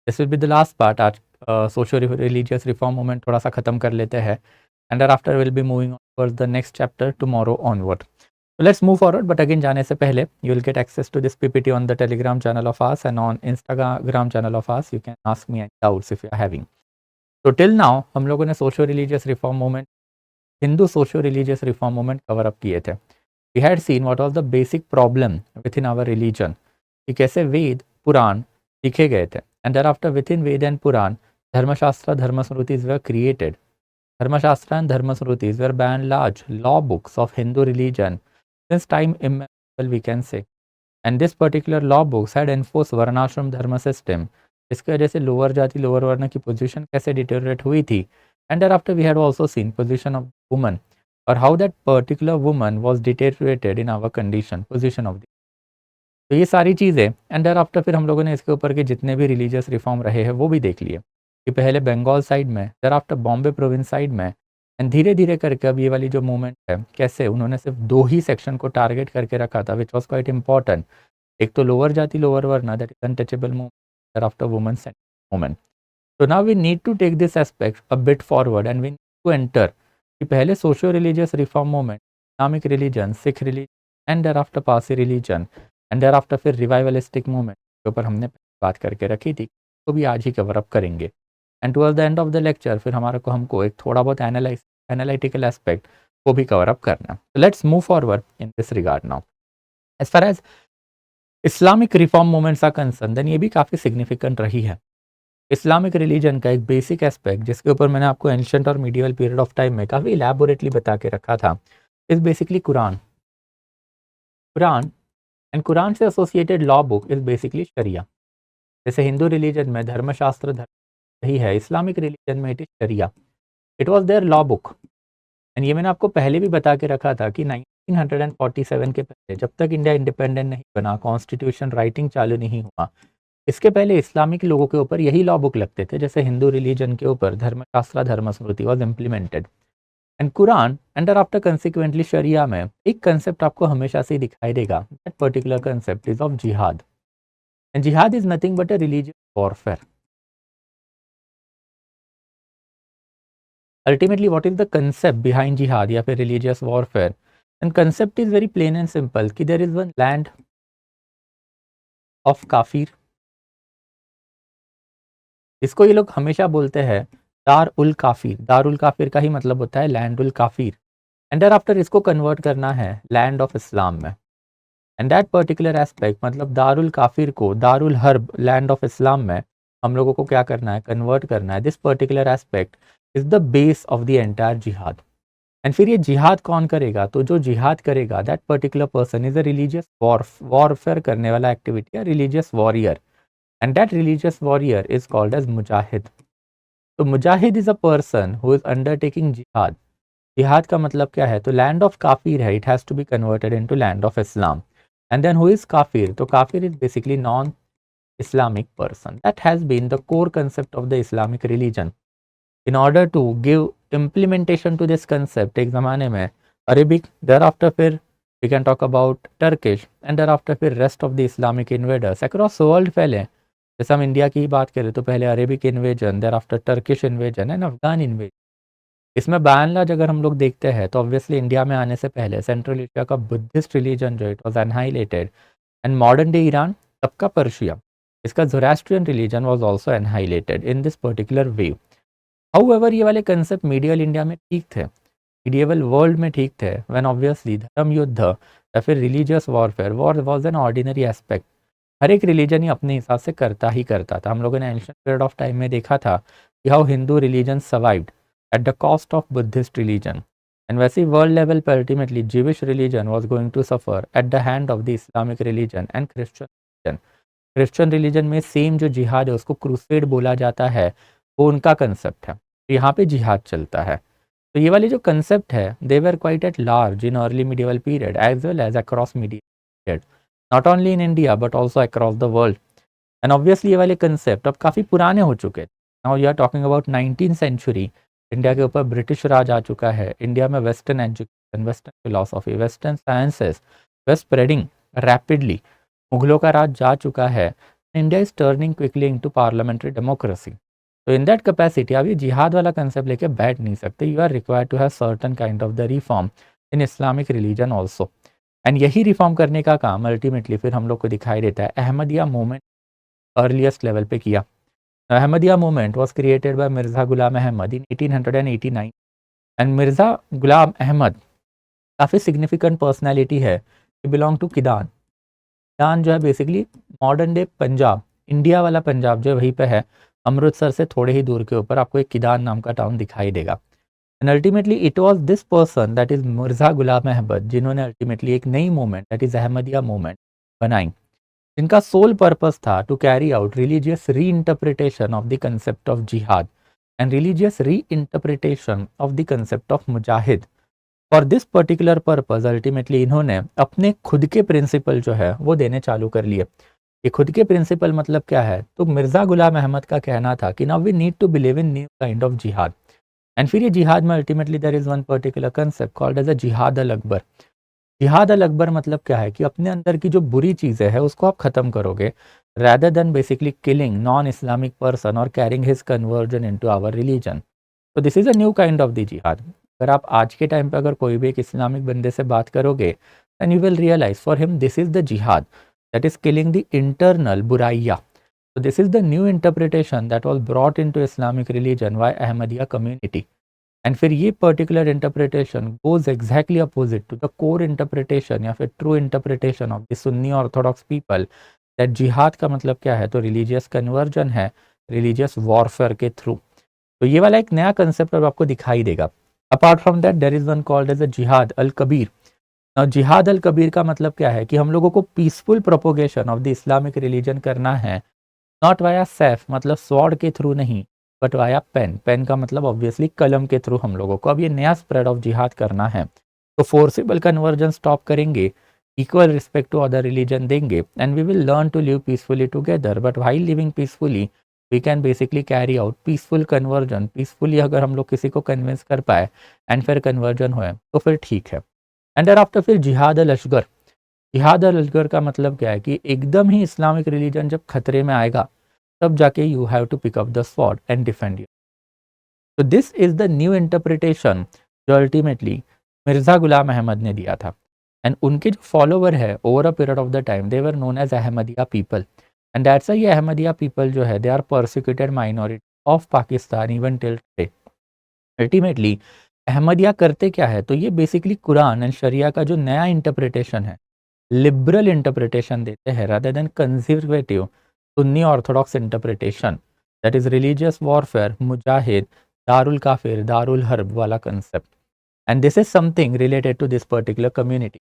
This will be the last part. आज socio religious reform movement थोड़ा सा ख़त्म कर लेते हैं, and after will be moving on towards the next chapter tomorrow onward. So let's move forward, but again जाने से पहले you will get access to this PPT on the Telegram channel of us and on Instagram channel of us. You can ask me any doubts if you are having. So till now हम लोगों ने socio religious reform movement, Hindu socio religious reform movement cover up किए थे। We had seen what was the basic problem within our religion, कि कैसे वेद पुराण लिखे गए थे, and there after within Veda and Purana Dharmashastra Dharmasmritis were created. Dharmashastra and Dharmasmrutis were by and large law books of Hindu religion since time immemorial, we can say. And this particular law books had enforced Varnashram dharma system. इसकी वजह से lower जाति lower वर्ण की position कैसे deteriorate हुई थी, and thereafter we had also seen position of woman और how that particular woman was deteriorated in our condition, position of the, तो ये सारी चीज़ें एंड thereafter फिर हम लोगों ने इसके ऊपर के जितने भी रिलीजियस रिफॉर्म रहे हैं वो भी देख लिए, कि पहले बंगाल साइड में, thereafter बॉम्बे प्रोविंस साइड में, एंड धीरे धीरे करके अब ये वाली जो मूवमेंट है कैसे उन्होंने सिर्फ 2 ही सेक्शन को टारगेट करके रखा था, विच वॉज क्वाइट इंपॉर्टेंट। एक तो लोअर जाति lower varna, that is untouchable movement, thereafter women's movement. तो now we need to take this aspect a bit forward and we need to enter कि पहले socio religious reform movement, Islamic religion, Sikh religion and thereafter Parsi religion and thereafter फिर रिवाइवलिस्टिक movement के ऊपर हमने बात करके रखी थी, तो भी आज ही कवर अप करेंगे। And towards the end of the lecture फिर हमको एक थोड़ा बहुत एनालिटिकल एस्पेक्ट को भी कवर अप करना है। तो let's move forward in this regard now. As far as Islamic reform movements are concern, then ये भी काफ़ी सिग्निफिकेंट रही है। इस्लामिक रिलीजन का एक बेसिक एस्पेक्ट जिसके ऊपर मैंने आपको एंशिएंट और मीडियल पीरियड ऑफ टाइम में काफ़ी इलैबोरेटली बता के रखा था, is basically Quran. And Quran से associated law book is basically sharia. जैसे हिंदू रिलीजन में धर्मशास्त्र ही है, इस्लामिक रिलीजन में it is sharia, it was their law book. And ये मैंने आपको पहले भी बता के रखा था कि 1947 के पहले, जब तक इंडिया इंडिपेंडेंट नहीं बना, कॉन्स्टिट्यूशन राइटिंग चालू नहीं हुआ, इसके पहले इस्लामिक लोगों के ऊपर यही लॉ बुक लगते थे, जैसे हिंदू रिलीजन के ऊपर धर्मशास्त्र धर्मस्मृति was implemented and Quran and after consequently sharia में एक कंसेप्ट आपको हमेशा से दिखाई देगा, that particular concept is of jihad. And jihad is nothing but a religious warfare. Ultimately, what is the concept behind jihad या फिर religious warfare? And concept is very plain and simple कि there is one land of kafir, इसको ये लोग हमेशा बोलते हैं दार उल काफिर। दार उल काफिर का ही मतलब होता है लैंड उल काफिर, एंड देयर आफ्टर इसको कन्वर्ट करना है लैंड ऑफ इस्लाम में। एंड दैट पर्टिकुलर एस्पेक्ट मतलब दारुल काफिर को दारुल हर्ब लैंड ऑफ इस्लाम में हम लोगों को क्या करना है, कन्वर्ट करना है। This particular aspect is the base of the entire jihad. And फिर ये जिहाद कौन करेगा, तो जो जिहाद करेगा that particular person is a religious warfare करने वाला activity, religious warrior, and that religious warrior is called as mujahid. तो mujahid is a person who is undertaking jihad. जिहाद का मतलब क्या है, तो लैंड ऑफ काफिर है, it has to be converted into land of Islam. And then who is kafir, तो kafir is basically non Islamic person. That has been the core concept of the Islamic religion. In order to give implementation to this concept, एक ज़माने में Arabic, there after फिर we can talk about Turkish, and there after फिर rest of the Islamic invaders across world फैले। जैसे हम India की ही बात करें तो पहले Arabic invasion, there after Turkish invasion and Afghan invasion. इसमें बाय एंड लार्ज अगर हम लोग देखते हैं तो ऑब्वियसली इंडिया में आने से पहले सेंट्रल एशिया का बुद्धिस्ट रिलीजन जो it was annihilated, and modern day Iran तब का पर्शिया, इसका Zoroastrian religion was also annihilated in this particular way. However ये वाले कंसेप्ट मीडियल इंडिया में ठीक थे, मीडिएवल वर्ल्ड में ठीक थे, व्हेन ऑब्वियसली धर्म युद्ध या फिर religious warfare was an ordinary aspect. हर एक रिलीजन ही अपने हिसाब से करता ही करता था। हम लोगों ने एंशिएंट पीरियड ऑफ टाइम में देखा था कि how Hindu religion survived at the cost of Buddhist religion, and वैसे ही वर्ल्ड लेवल पर ultimately Jewish religion was going to suffer at the hand of the Islamic religion and Christian religion. Christian religion में same जो जिहाद है उसको crusade बोला जाता है, वो उनका कंसेप्ट है, यहाँ पे जिहाद चलता है। तो ये वाले जो कंसेप्ट है they were quite at large in early medieval period as well as across medial period, not only in India but also across the world. And obviously ये वाले कंसेप्ट अब काफ़ी पुराने हो चुके हैं। Now you are talking about 19th century, India के ऊपर ब्रिटिश राज आ चुका है, इंडिया में western education, western philosophy, western sciences were spreading rapidly, मुगलों का राज जा चुका है, India is turning quickly into parliamentary democracy. तो इन दैट कैपेसिटी आप ये जिहाद वाला कंसेप्ट लेके बैठ नहीं सकते। You are required to have certain kind of the reform in Islamic religion also. And यही रिफॉर्म करने का काम अल्टीमेटली फिर हम लोग को दिखाई देता है अहमदिया मूवमेंट अर्लीस्ट लेवल पे किया। Ahmadiyya movement was created by Mirza Ghulam Ahmad in 1889 and Mirza Ghulam Ahmad काफ़ी सिग्निफिकेंट पर्सनैलिटी है। ये बिलोंग टू किदान। किदान जो है basically modern day Punjab, India वाला पंजाब जो है वहीं पे है। अमृतसर से थोड़े ही दूर के ऊपर आपको एक किदान नाम का टाउन दिखाई देगा। And ultimately it was this person that is Mirza Ghulam Ahmad जिन्होंने अल्टीमेटली एक नई movement that is Ahmadiyya movement बनाई, जिनका सोल पर्पस था to carry out religious reinterpretation of the concept of jihad and religious reinterpretation of the concept of mujahid. For this particular purpose ultimately इन्होंने अपने खुद के principal जो है वो देने चालू कर लिए। ये खुद के प्रिंसिपल मतलब क्या है, तो मिर्ज़ा गुलाम अहमद का कहना था कि now we need to believe in new kind of jihad. And फिर ये जिहाद में ultimately there is one particular concept called as a jihad अल अकबर। जिहाद अल अकबर मतलब क्या है कि अपने अंदर की जो बुरी चीज़ें हैं उसको आप ख़त्म करोगे, rather than basically killing non Islamic person और carrying his conversion into our religion. तो this is a new kind of the jihad. अगर आप आज के टाइम पे अगर कोई भी एक इस्लामिक बंदे से बात करोगे then you will realise for him this is the jihad that is killing the internal बुराइया। So this is the new interpretation that was brought into Islamic religion by Ahmadiyya community. And फिर ये particular interpretation goes exactly opposite to the core interpretation या फिर true interpretation of the Sunni Orthodox people that jihad का मतलब क्या है, तो religious conversion है religious warfare के through। तो ये वाला एक नया concept अब आपको दिखाई देगा। Apart from that there is one called as a jihad al-kabir। जिहाद अल कबीर का मतलब क्या है कि हम लोगों को peaceful propagation of the Islamic religion करना है, नॉट वाया सैफ मतलब स्वॉर्ड के थ्रू नहीं, बट वाया पेन। पेन का मतलब ऑब्वियसली कलम के थ्रू हम लोगों को अब ये नया स्प्रेड ऑफ जिहाद करना है। तो फोर्सिबल कन्वर्जन स्टॉप करेंगे, equal respect to other religion देंगे and we will learn to live peacefully together. But while living peacefully we can basically carry out peaceful conversion. Peacefully अगर हम लोग किसी को कन्विंस कर पाए एंड फिर कन्वर्जन हुए तो फिर ठीक है। एंड देयर आफ्टर फिर जिहाद अल असगर। जिहाद अल असगर का मतलब क्या है कि एकदम ही इस्लामिक रिलीजन जब खतरे में आएगा तब जाके you have to pick up the sword and defend you. तो this is the new interpretation जो अल्टीमेटली मिर्ज़ा गुलाम अहमद ने दिया था। एंड उनके जो फॉलोवर है over a period of the time they were known as Ahmadiyya people. And that's ये Ahmadiyya people जो है they are persecuted minority of Pakistan even till today. Ultimately Ahmadiyya करते क्या है, तो ये बेसिकली कुरान एंड शरिया का जो नया इंटरप्रिटेशन है, लिबरल इंटरप्रिटेशन देते हैं rather than conservative Sunni orthodox interpretation that is religious warfare, mujahid, darul kafir, darul harb वाला कंसेप्ट। And this is something related to this particular community.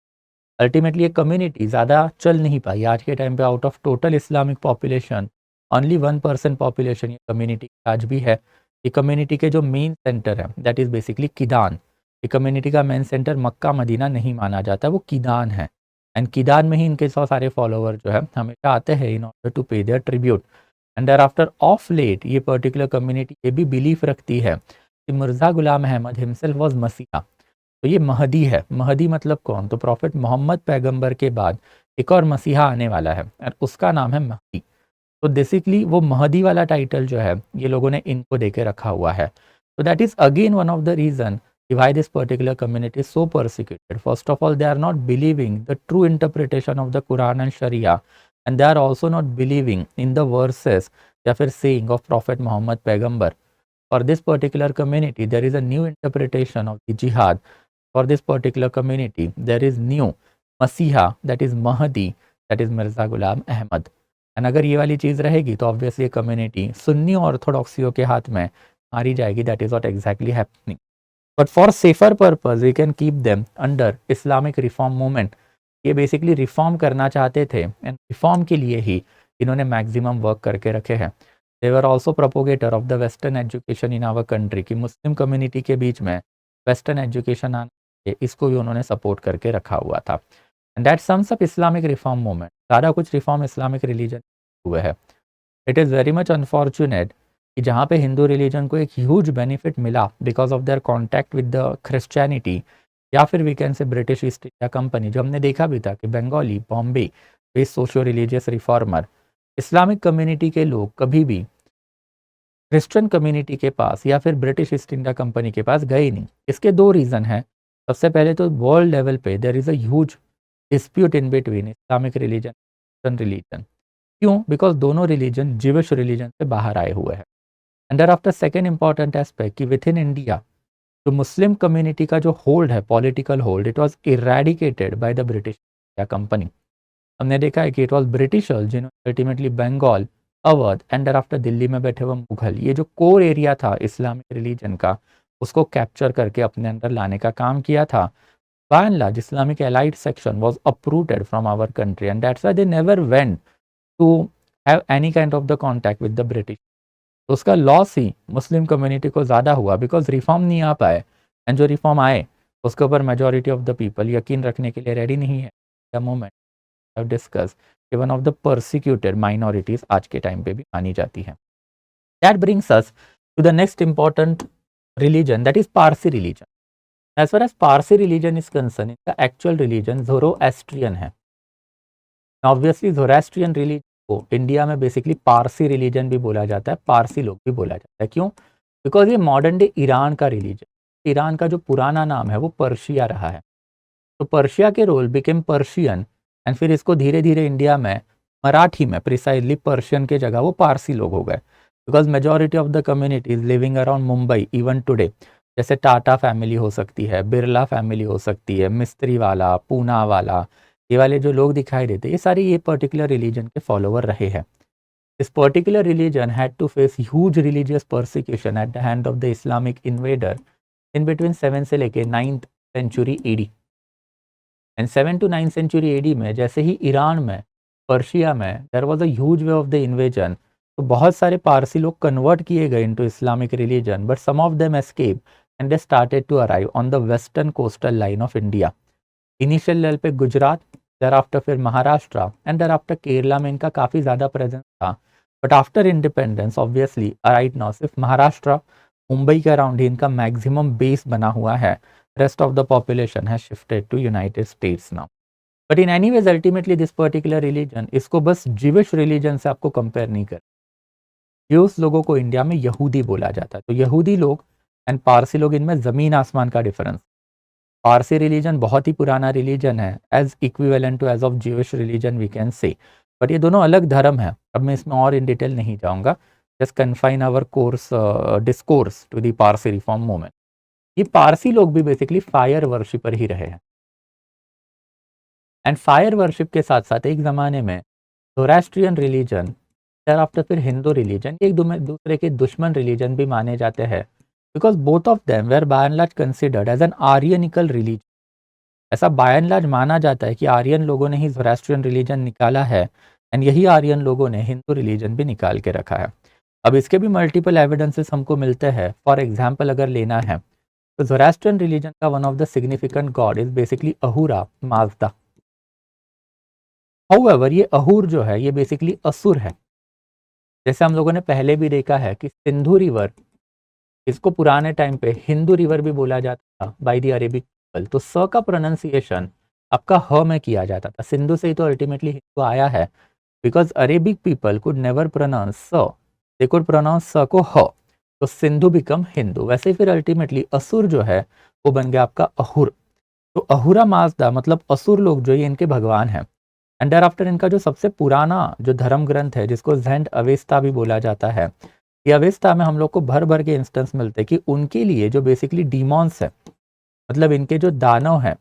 Ultimately ये community ज़्यादा चल नहीं पाई आज के टाइम पे। Out of total Islamic population only 1% population ये कम्युनिटी आज भी है। ये कम्युनिटी के जो मेन सेंटर है दैट इज़ बेसिकली किदान। ये कम्युनिटी का मेन सेंटर मक्का मदीना नहीं माना जाता, वो किदान है। एंड किदान में ही इनके सौ सारे फॉलोवर जो है हमेशा आते हैं in order to pay their tribute. And there after of late ये पर्टिकुलर कम्युनिटी ये भी बिलीफ रखती है कि मिर्ज़ा गुलाम अहमद हिमसेल्फ वॉज मसीहा। तो ये महदी है। महदी मतलब कौन, तो प्रॉफिट मोहम्मद पैगंबर के बाद एक और मसीहा आने वाला है और उसका नाम है महदी। तो बेसिकली वो महदी वाला टाइटल जो है ये लोगों ने इनको दे के रखा हुआ है। तो that is again one of the reason why this particular community is so persecuted. First of all, they are not believing the true interpretation of the Quran and Sharia, and they are also not believing in the verses या फिर saying of Prophet Muhammad Paigambar. For this particular community, there is a new interpretation of the jihad. For this particular community, there is new Masiha, that is Mahdi, that is Mirza Ghulam Ahmad. And अगर ये वाली चीज़ रहेगी तो obviously community Sunni ऑर्थोडॉक्सियों के हाथ में मारी जाएगी। That is what exactly happening. But for safer purpose we can keep them under Islamic reform movement. ये बेसिकली रिफॉर्म करना चाहते थे एंड रिफॉर्म के लिए ही इन्होंने मैक्सिमम वर्क करके रखे हैं। They were also propagator of the western education in our country की मुस्लिम कम्युनिटी के बीच में वेस्टर्न एजुकेशन आना चाहिए, इसको भी उन्होंने सपोर्ट करके रखा हुआ था। And that sums up Islamic reform movement. सारा कुछ रिफॉर्म इस्लामिक रिलीजन हुए है। It is very much unfortunate कि जहाँ पे हिंदू रिलीजन को एक ह्यूज बेनिफिट मिला because of their contact with the Christianity, या फिर we can say British East India Company, जो हमने देखा भी था कि Bengali Bombay based socio religious reformer Islamic community के लोग कभी भी क्रिश्चियन कम्युनिटी के पास या फिर ब्रिटिश ईस्ट इंडिया कंपनी के पास गए नहीं। इसके दो रीज़न हैं। सबसे पहले तो वर्ल्ड लेवल पे there is a huge dispute in between Islamic religion, Christian religion. क्यों? बिकॉज़ दोनों रिलीजन जिविश रिलीजन से बाहर आए हुए हैं। And there after second important aspect कि विद इन इंडिया जो मुस्लिम कम्युनिटी का जो होल्ड है, political hold, it was eradicated by the British India company. हमने देखा है कि इट वाज ब्रिटिशर्स जिन्होंने ultimately Bengal, Awadh and after Delhi में बैठे हुए मुगल, ये जो कोर एरिया था इस्लामिक रिलीजन का, उसको कैप्चर करके अपने अंदर लाने का काम किया था। By and large Islamic allied section was uprooted from our country and that's why they never went to have any kind of the contact with the British. तो उसका लॉस ही मुस्लिम कम्युनिटी को ज़्यादा हुआ बिकॉज रिफॉर्म नहीं आ पाए। And जो reform आए उसके ऊपर मेजोरिटी ऑफ द पीपल यकीन रखने के लिए रेडी नहीं है। द मोमेंट have discussed कि one of the persecuted minorities आज के टाइम पे भी मानी जाती है। That brings us to the next important religion, that is Parsi religion. As far as Parsi religion is concerned, इसका actual religion Zoroastrian है। Obviously Zoroastrian religion को इंडिया में बेसिकली पारसी रिलीजन भी बोला जाता है, पारसी लोग भी बोला जाता है। क्यों? बिकॉज ये मॉडर्न डे ईरान का रिलीजन, ईरान का जो पुराना नाम है वो पर्शिया रहा है। तो पर्शिया के रोल बिकेम पर्शियन एंड फिर इसको धीरे धीरे इंडिया में मराठी में प्रिसाइजली पर्शियन के जगह वो पारसी लोग हो गए। Because majority of the communities living around Mumbai even today, जैसे टाटा फैमिली हो सकती है, बिरला फैमिली हो सकती है, मिस्त्री वाला, पूना वाला, ये वाले जो लोग दिखाई देते, ये सारे ये पर्टिकुलर रिलीजन के फॉलोवर रहे हैं। This particular religion had to face huge religious persecution at the hand of the Islamic invader in between 7 से लेके 9th century AD. And 7 to 9 century AD में जैसे ही ईरान में, पर्शिया में there was a huge wave of the invasion, तो बहुत सारे पारसी लोग कन्वर्ट किए गए into Islamic religion, but some of them escape and they started to arrive on the western coastal line of India. Initial level पे Gujarat, there after फिर Maharashtra and there after Kerala में इनका काफ़ी ज़्यादा प्रेजेंस था। But after independence obviously right now सिर्फ महाराष्ट्र, मुंबई के around ही इनका मैक्सिमम बेस बना हुआ है। Rest of the population has shifted to United States now. But in any ways, ultimately this particular religion, इसको बस Jewish religion से आपको कंपेयर नहीं कर। Jews लोगों को इंडिया में यहूदी बोला जाता है। तो यहूदी लोग एंड पारसी लोग, इनमें ज़मीन आसमान का डिफरेंस। पारसी रिलीजन बहुत ही पुराना रिलीजन है, as equivalent to age of Jewish religion we can say. बट ये दोनों अलग धर्म है। अब मैं इसमें और इन डिटेल नहीं जाऊँगा। Just confine our course discourse to the Parsi reform movement. ये पारसी लोग भी बेसिकली फायर वर्शिपर ही रहे हैं। एंड फायर वर्शिप के साथ साथ एक ज़माने में ज़ोरास्ट्रियन रिलीजन, आफ्टर फिर हिंदू रिलीजन, एक दूसरे के दुश्मन रिलीजन भी माने जाते हैं। Because both of them were by and large considered as an Aryanical religion. ऐसा बाय एंड लार्ज माना जाता है कि आर्यन लोगों ने ही ज़ोरास्ट्रियन रिलीजन निकाला है एंड यही आर्यन लोगों ने हिंदू रिलीजन भी निकाल के रखा है। अब इसके भी मल्टीपल एविडेंसेस हमको मिलते हैं। फॉर एग्जाम्पल अगर लेना है तो ज़ोरास्ट्रियन रिलीजन का one of the significant god is basically Ahura Mazda. However ये अहूर जो है ये बेसिकली असुर है। जैसे हम लोगों ने पहले भी देखा है कि सिंधु रिवर, इसको पुराने टाइम पे हिंदू रिवर भी बोला जाता था बाय द अरेबिक पीपल। तो स का प्रोनाउंसिएशन आपका ह में किया जाता था। सिंधु से ही तो अल्टीमेटली हिंदू आया है। Because Arabic people could never pronounce स, दे कुड प्रोनाउंस स को ह, तो सिंधु बिकम हिंदू। वैसे ही फिर अल्टीमेटली असुर जो है वो बन गया आपका अहुर। तो अहुरा माजदा मतलब असुर लोग जो ये इनके भगवान हैं। एंड देयर आफ्टर इनका जो सबसे पुराना जो धर्म ग्रंथ है जिसको ज़ेंड अवेस्ता भी बोला जाता है, ये अवेस्ता में हम लोग को भर भर के इंस्टेंस मिलते हैं कि उनके लिए जो बेसिकली डीमॉन्स है, मतलब इनके जो दानव हैं,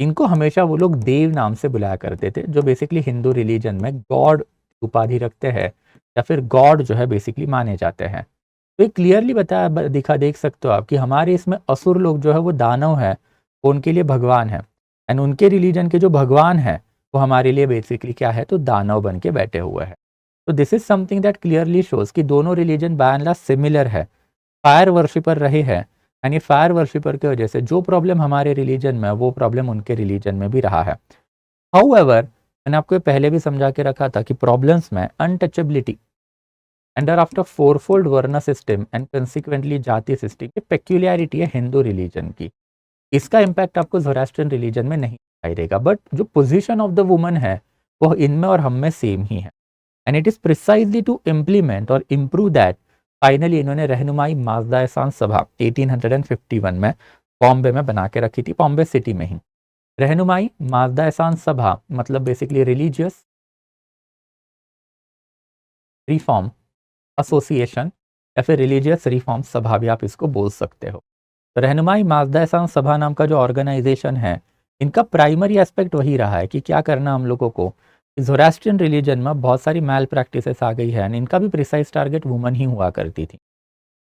इनको हमेशा वो लोग देव नाम से बुलाया करते थे, जो बेसिकली हिंदू रिलीजन में गॉड उपाधि रखते हैं या फिर गॉड जो है बेसिकली माने जाते हैं। तो ये क्लियरली बताया देख सकते हो आप कि हमारे इसमें असुर लोग जो है वो दानव है, वो उनके लिए भगवान है। एंड उनके रिलीजन के जो भगवान है वो हमारे लिए बेसिकली क्या है, तो दानव बन के बैठे हुए हैं। तो this is something that clearly shows कि दोनों religion by and large similar है, फायर वर्शिपर रहे हैं। एंड ये फायर वर्शिपर की वजह से जो प्रॉब्लम हमारे रिलीजन में वो प्रॉब्लम उनके रिलीजन में भी रहा है। हाउएवर मैंने आपको पहले भी समझा के रखा था कि प्रॉब्लम्स में अनटचेबिलिटी एंड आफ्टर फोरफोल्ड वर्ण सिस्टम एंड कंसिक्वेंटली जाति सिस्टम की पेक्यूलियरिटी है हिंदू रिलीजन की। इसका इम्पैक्ट आपको ज़ोरास्ट्रियन रिलीजन में नहीं दिखाई देगा, बट जो पोजीशन ऑफ द वुमन है वो इनमें और हम में सेम ही है। And it is precisely to implement और इम्प्रूव दैट फाइनली इन्होंने रहनुमाई माजदा एहसान सभा 1851 में बॉम्बे में बना के रखी थी, बॉम्बे सिटी में ही। रहनुमाई माजदा एहसान सभा मतलब बेसिकली रिलीजियस रिफॉर्म एसोसिएशन या फिर रिलीजियस रिफॉर्म सभा भी आप इसको बोल सकते हो। तो रहनुमाई माजदा एहसान सभा नाम का जो ऑर्गेनाइजेशन है, इनका प्राइमरी एस्पेक्ट वही रहा है कि क्या करना हम लोगों को। ज़ोरास्ट्रियन रिलीजन में बहुत सारी मैल प्रैक्टिसेस आ गई है एंड इनका भी प्रिसाइज टारगेट वुमन ही हुआ करती थी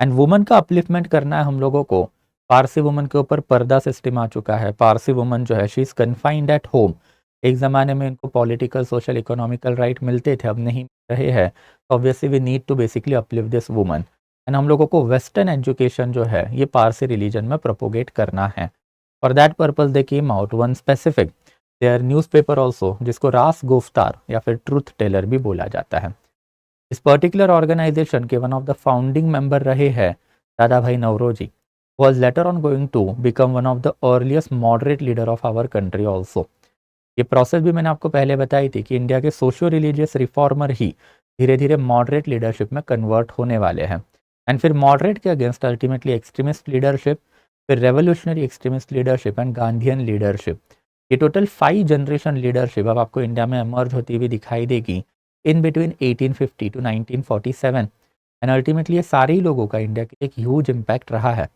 एंड वुमन का अपलिफ्टमेंट करना है हम लोगों को। पारसी वुमन के ऊपर पर्दा सिस्टम आ चुका है। पारसी वुमन जो है she is confined at home. एक ज़माने में इनको पॉलिटिकल सोशल इकोनॉमिकल राइट मिलते थे, अब नहीं मिल रहे हैं। Obviously we need to basically uplift this woman and हम लोगों को वेस्टर्न एजुकेशन जो है ये पारसी रिलीजन में प्रोपोगेट करना है। For that purpose they came out one specific their newspaper also, जिसको रास गोफ्तार या फिर ट्रूथ टेलर भी बोला जाता है। इस पर्टिकुलर ऑर्गेनाइजेशन के one of the founding member रहे हैं Dadabhai Naoroji, was later on going to become one of the earliest moderate leader of our country also. ये प्रोसेस भी मैंने आपको पहले बताई थी कि इंडिया के सोशियो रिलीजियस रिफॉर्मर ही धीरे धीरे मॉडरेट लीडरशिप में कन्वर्ट होने वाले हैं एंड फिर मॉडरेट के अगेंस्ट अल्टीमेटली एक्सट्रीमिस्ट लीडरशिप, फिर revolutionary extremist leadership and Gandhian leadership. ये टोटल 5 जनरेशन लीडरशिप अब आपको इंडिया में एमर्ज होती हुई दिखाई देगी in between 1850 to 1947 and ultimately ये सारे ही लोगों का इंडिया के एक ह्यूज इम्पैक्ट रहा है।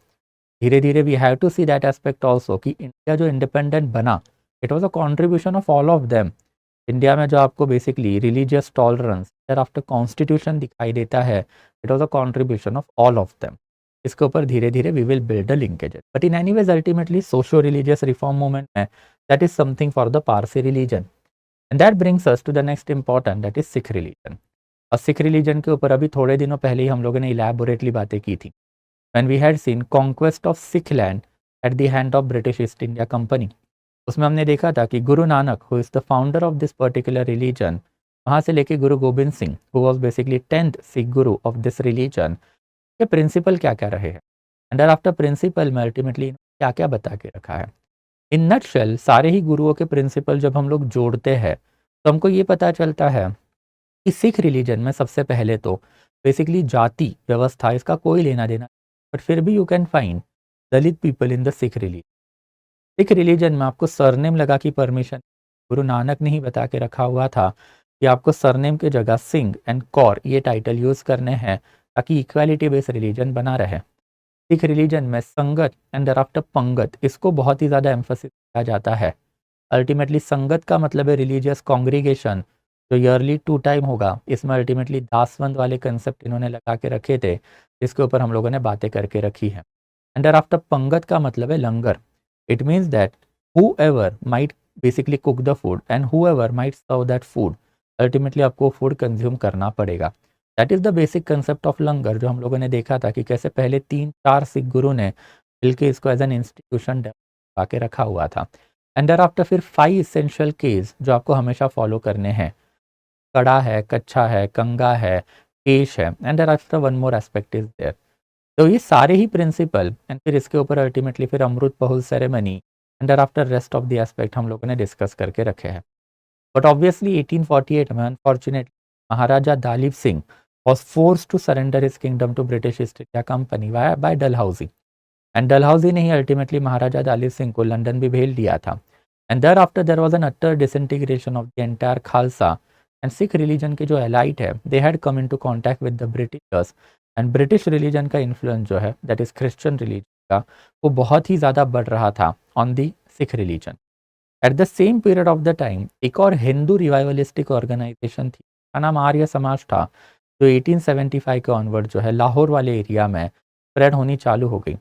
धीरे धीरे we have to see that aspect also कि इंडिया जो इंडिपेंडेंट बना, it was a contribution of all of them. India में जो आपको basically religious tolerance after constitution दिखाई देता है, it was a contribution of all of them. इसके ऊपर धीरे धीरे we will build a linkage, but in any ways ultimately socio religious reform movement में that is something for the Parsi religion and that brings us to the next important, that is Sikh religion. और Sikh religion के ऊपर अभी थोड़े दिनों पहले ही हम लोगों ने इलैबोरेटली बातें की थी when we had seen conquest of Sikh land at the hand of British East India Company। उसमें हमने देखा था कि Guru Nanak who is the founder of this particular religion, वहाँ से लेके Guru Gobind Singh who was basically 10th Sikh Guru of this religion के principal क्या क्या रहे हैं एंड आफ्टर प्रिंसिपल में अल्टीमेटली क्या क्या बता के रखा है। इन नटशेल सारे ही गुरुओं के प्रिंसिपल जब हम लोग जोड़ते हैं तो हमको ये पता चलता है कि सिख रिलीजन में सबसे पहले तो बेसिकली जाति व्यवस्था इसका कोई लेना देना, बट फिर भी you can find Dalit people in the Sikh religion. Sikh religion में आपको सरनेम लगा की परमिशन गुरु नानक ने ही बता के रखा हुआ था कि आपको सरनेम की जगह सिंह एंड कौर ये टाइटल यूज़ करने हैं ताकि इक्वालिटी बेस्ड रिलीजन बना रहे। सिख रिलीजन में संगत एंड thereafter पंगत, इसको बहुत ही ज़्यादा एम्फोसिस किया जाता है। अल्टीमेटली संगत का मतलब है रिलीजियस कॉन्ग्रीगेशन जो ईयरली 2 टाइम होगा। इसमें अल्टीमेटली दासवंद वाले कंसेप्ट इन्होंने लगा के रखे थे, जिसके ऊपर हम लोगों ने बातें करके रखी है। एंड thereafter पंगत का मतलब है लंगर। It means that whoever might basically cook the food and whoever might serve that food, ultimately आपको फूड कंज्यूम करना पड़ेगा। That is the basic concept of langar, जो हम लोगों ने देखा था कि कैसे पहले 3-4 सिख गुरु ने मिलके इसको एज एन इंस्टीट्यूशन डेवलप के रखा हुआ था। एंड देयर आफ्टर फिर 5 इसेंशियल केस जो आपको हमेशा फॉलो करने हैं, कड़ा है, कच्छा है, कंगा है, केश है and there after one more aspect is there. तो ये सारे ही प्रिंसिपल एंड फिर इसके ऊपर अल्टीमेटली फिर Amrit Pahul ceremony and there after rest of the aspect हम लोगों ने डिस्कस करके रखे हैं। बट ऑब्वियसली 1848 में unfortunately Maharaja Duleep Singh was forced to surrender his kingdom to British East India Company by Dalhousie and Dalhousie ने ही अल्टीमेटली महाराजा दालीप सिंह को लंदन भी भेज दिया था। And thereafter there was an utter disintegration of the entire Khalsa and Sikh religion के जो elite है they had come into contact with the Britishers and British religion का इन्फ्लुएंस जो है दैट इज क्रिश्चियन रिलीजन का वो बहुत ही ज़्यादा बढ़ रहा था on the Sikh religion. Eight the same period of the time एक और हिंदू रिवाइवलिस्टिक ऑर्गेनाइजेशन थी, का नाम आर्य समाज था, जो 1875 के ऑनवर्ड जो है लाहौर वाले एरिया में स्प्रेड होनी चालू हो गई।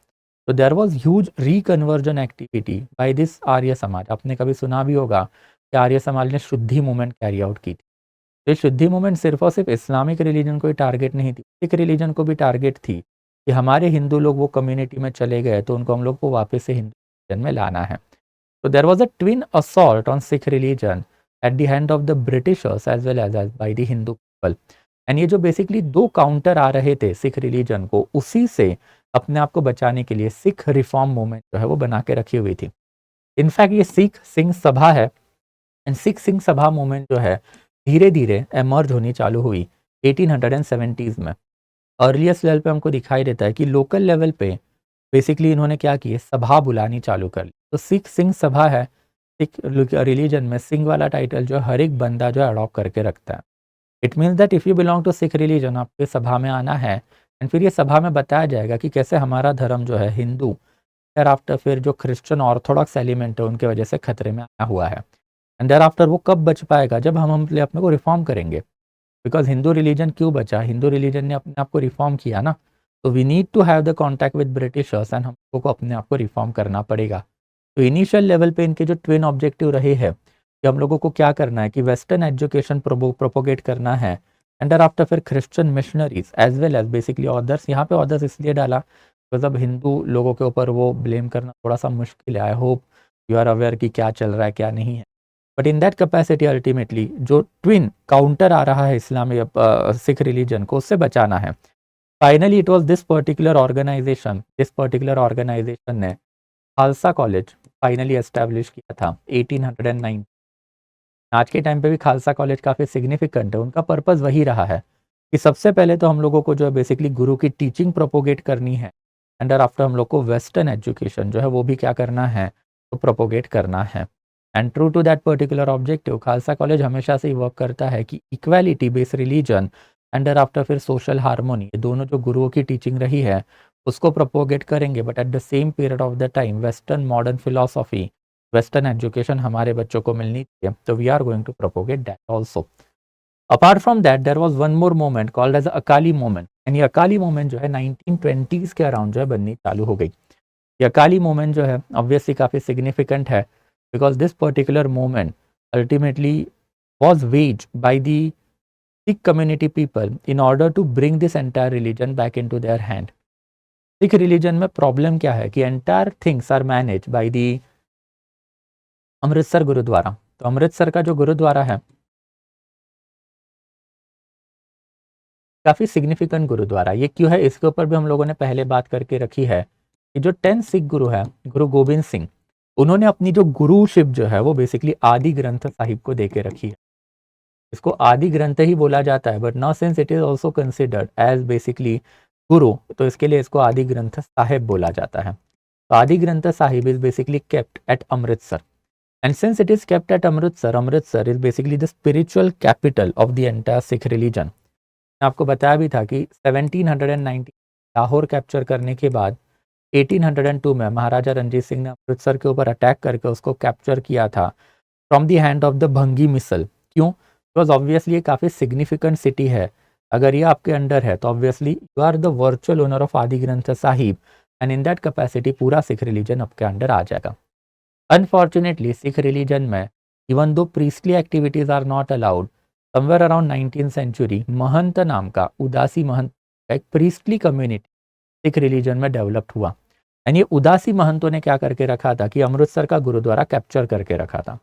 तो there was huge reconversion activity by this Arya Samaj. आपने कभी सुना भी होगा कि आर्य समाज ने शुद्धि मूवमेंट कैरी आउट की थी। तो ये शुद्धि मूवमेंट सिर्फ और सिर्फ इस्लामिक रिलीजन को ही टारगेट नहीं थी, सिख रिलीजन को भी टारगेट थी कि हमारे हिंदू लोग वो कम्युनिटी में चले गए तो उनको हम लोग को वापस से हिंदू रिलीजन में लाना है। So there was a twin assault on Sikh religion at the hand of the Britishers as well as by the Hindu people. And ये जो बेसिकली 2 काउंटर आ रहे थे सिख रिलीजन को, उसी से अपने आप को बचाने के लिए सिख रिफॉर्म मूवमेंट जो है वो बना के रखी हुई थी। इनफैक्ट ये सिख सिंह सभा है एंड सिख सिंह सभा मूवमेंट जो है धीरे धीरे एमर्ज होनी चालू हुई 1870s में। अर्लीस्ट लेवल पे हमको दिखाई देता है कि लोकल लेवल पे बेसिकली इन्होंने क्या किए, सभा बुलानी चालू कर ली। तो सिख सिंह सभा है, सिख रिलीजन में सिंह वाला टाइटल जो हर एक बंदा जो है अडॉप्ट करके रखता है। It means that if you belong to Sikh religion, आपके सभा में आना है, एंड फिर ये सभा में बताया जाएगा कि कैसे हमारा धर्म जो है हिंदू देर आफ्टर फिर जो क्रिश्चियन ऑर्थोडॉक्स एलिमेंट है उनकी वजह से खतरे में आया हुआ है। एंड देर आफ्टर वो कब बच पाएगा, जब हम अपने को रिफॉर्म करेंगे। बिकॉज हिंदू रिलीजन क्यों बचा, हिंदू रिलीजन ने अपने आप को रिफॉर्म किया ना। तो we need to have the contact with Britishers and हमको को अपने आप को रिफॉर्म करना पड़ेगा। तो इनिशियल लेवल पे इनके जो ट्विन ऑब्जेक्टिव रहे हैं कि हम लोगों को क्या करना है कि वेस्टर्न एजुकेशन प्रोपोगेट करना है, एंड देयर आफ्टर फिर Christian missionaries as well as basically others. यहाँ पे ऑदर्स इसलिए डाला बिकॉज अब हिंदू लोगों के ऊपर वो ब्लेम करना थोड़ा सा मुश्किल है। I hope you are aware कि क्या चल रहा है क्या नहीं है। But in that capacity ultimately जो ट्विन काउंटर आ रहा है इस्लामी सिख रिलीजन को, उससे बचाना है। Finally it was this particular organization ने खालसा कॉलेज फाइनली एस्टैब्लिश किया था 1809। आज के टाइम पे भी खालसा कॉलेज काफ़ी सिग्निफिकेंट है। उनका पर्पज़ वही रहा है कि सबसे पहले तो हम लोगों को जो है बेसिकली गुरु की टीचिंग प्रोपोगेट करनी है, एंड आफ्टर हम लोग को वेस्टर्न एजुकेशन जो है वो भी क्या करना है, तो प्रोपोगेट करना है। And true to that particular objective Khalsa college हमेशा से ही वर्क करता है कि equality based religion and after फिर सोशल हार्मोनी, ये दोनों जो गुरुओं की टीचिंग रही है उसको प्रोपोगेट करेंगे। But at the same period of the time western modern philosophy, western education हमारे बच्चों को मिलनी चाहिए। तो we are going to propagate that also. Apart from that there was one more moment called as Akali moment, and ये Akali moment जो है 1920s के अराउंड जो है बननी चालू हो गई। ये अकाली मोमेंट जो है ऑब्वियसली काफ़ी सिग्निफिकेंट है because this particular moment ultimately was waged by the Sikh community people in order to bring this entire religion back into their hand. Sikh religion में प्रॉब्लम क्या है कि entire things are manage by the Amritsar gurdwara. तो अमृतसर का जो गुरुद्वारा है काफ़ी significant gurdwara. ये क्यों है, इसके ऊपर भी हम लोगों ने पहले बात करके रखी है कि जो 10 सिख गुरु है, गुरु गोबिंद सिंह, उन्होंने अपनी जो गुरुशिप जो है वो बेसिकली आदि ग्रंथ साहिब को देके रखी है। इसको आदि ग्रंथ ही बोला जाता है, but now since it is also considered as basically guru, तो इसके लिए इसको आदि ग्रंथ साहिब बोला जाता है। तो आदि Granth Sahib is basically kept at Amritsar, and since it is kept at Amritsar, Amritsar is basically the spiritual capital of the entire Sikh religion. मैं आपको बताया भी था कि 1790 लाहौर कैप्चर करने के बाद 1802 में महाराजा रणजीत सिंह ने अमृतसर के ऊपर अटैक करके उसको कैप्चर किया था from the hand of the भंगी मिसल। क्यों? बिकॉज ऑब्वियसली ये काफ़ी सिग्निफिकेंट सिटी है। अगर ये आपके अंडर है तो obviously you are the virtual owner of Adi Granth Sahib, and in that capacity पूरा सिख रिलीजन आपके अंडर आ जाएगा। अनफॉर्चुनेटली सिख रिलीजन में even though priestly activities are not allowed, somewhere around 19th century महंत नाम का उदासी महंत का एक प्रीस्टली कम्युनिटी सिख रिलीजन में डेवलप्ड हुआ। एंड ये उदासी महंतों ने क्या करके रखा था कि अमृतसर का गुरुद्वारा कैप्चर करके रखा था।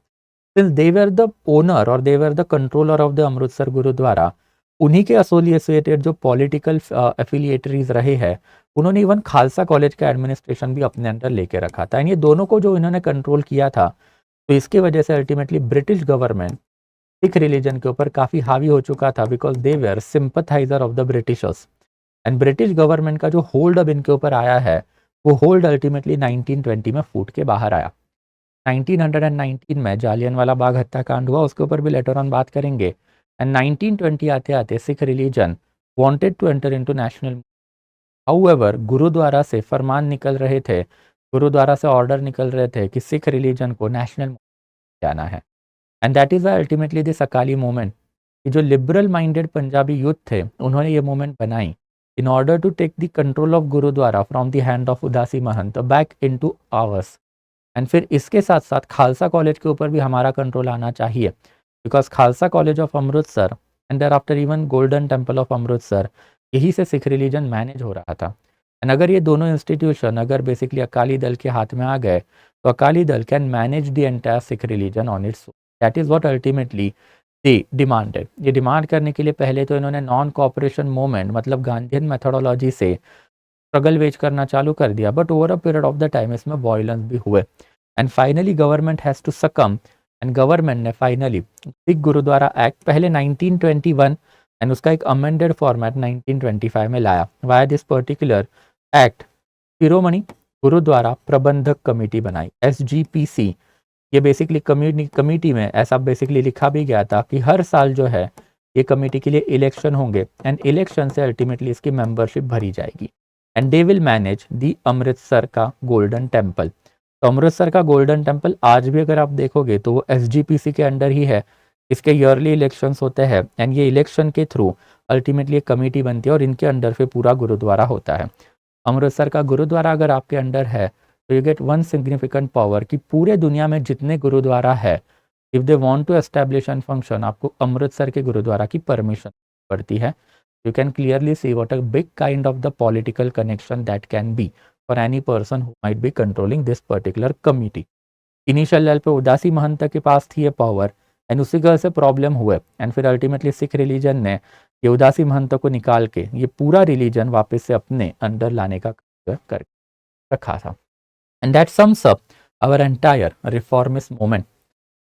Since they were the owner और they were the controller of the Amritsar Gurudwara, उन्हीं के एसोसिएटेड जो पॉलिटिकल एफिलिएटरीज रहे हैं, उन्होंने इवन खालसा कॉलेज का एडमिनिस्ट्रेशन भी अपने अंडर लेके रखा था। एंड ये दोनों को जो इन्होंने कंट्रोल किया था, तो इसकी वजह से ultimately British government Sikh religion के ऊपर काफ़ी हावी हो चुका था because they were sympathiser of the Britishers. And British government का जो होल्ड अब इनके ऊपर आया है, वो होल्ड अल्टीमेटली 1920 में फूट के बाहर आया। 1919 में जालियनवाला बाग हत्याकांड हुआ, उसके ऊपर भी लेटर ऑन बात करेंगे। एंड 1920 आते आते Sikh religion wanted to enter into national. However gurdwara से फरमान निकल रहे थे, गुरुद्वारा से ऑर्डर निकल रहे थे कि सिख रिलीजन को नेशनल जाना है। And that is ultimately this Akali movement कि जो लिबरल माइंडेड पंजाबी यूथ थे, उन्होंने ये मूवमेंट बनाई in order to take the control of gurdwara from the hand of उदासी महंत back into ours। एंड फिर इसके साथ साथ खालसा कॉलेज के ऊपर भी हमारा कंट्रोल आना चाहिए because Khalsa college of Amritsar and there after even golden temple of Amritsar, यही से सिख रिलीजन मैनेज हो रहा था। एंड अगर ये दोनों इंस्टीट्यूशन अगर बेसिकली अकाली दल के हाथ में आ गए, तो Akali Dal can manage the entire Sikh religion on its. That is what ultimately demanded. ये डिमांड करने के लिए पहले तो इन्होंने नॉन कॉपरेशन मूवमेंट मतलब गांधीयन मेथोडोलॉजी से स्ट्रगल वेज करना चालू कर दिया, but over a period of the time इसमें वॉयलेंस भी हुए। And finally government has to succumb and government ने फाइनली सिख गुरुद्वारा एक्ट पहले 1921 एंड उसका एक अमेंडेड फॉर्मेट 1925 में लाया। वाया दिस पर्टिकुलर एक्ट शिरोमणि गुरुद्वारा प्रबंधक कमेटी बनाई, SGPC। ये बेसिकली कमेटी में ऐसा बेसिकली लिखा भी गया था कि हर साल जो है ये कमेटी के लिए इलेक्शन होंगे एंड इलेक्शन से अल्टीमेटली इसकी मेंबरशिप भरी जाएगी and they will manage the Amritsar का गोल्डन टेम्पल। तो अमृतसर का गोल्डन टेम्पल आज भी अगर आप देखोगे तो वो SGPC के अंडर ही है। इसके ईयरली इलेक्शंस होते हैं एंड ये इलेक्शन के थ्रू अल्टीमेटली एक कमेटी बनती है और इनके अंडर फिर पूरा गुरुद्वारा होता है। अमृतसर का गुरुद्वारा अगर आपके अंडर है तो you get one significant power कि पूरे दुनिया में जितने गुरुद्वारा है, if they want to establish an function, आपको अमृतसर के गुरुद्वारा की परमिशन पड़ती है। You can clearly see what a big kind of the political connection that can be for any person who might be controlling this particular committee. Initial level पे उदासी महंत के पास थी ये power and उसी वजह से प्रॉब्लम हुए एंड फिर ultimately Sikh religion ने ये उदासी महंत को निकाल के ये पूरा रिलीजन वापस से अपने अंडर लाने का कर रखा था। And that sums up our entire reformist movement.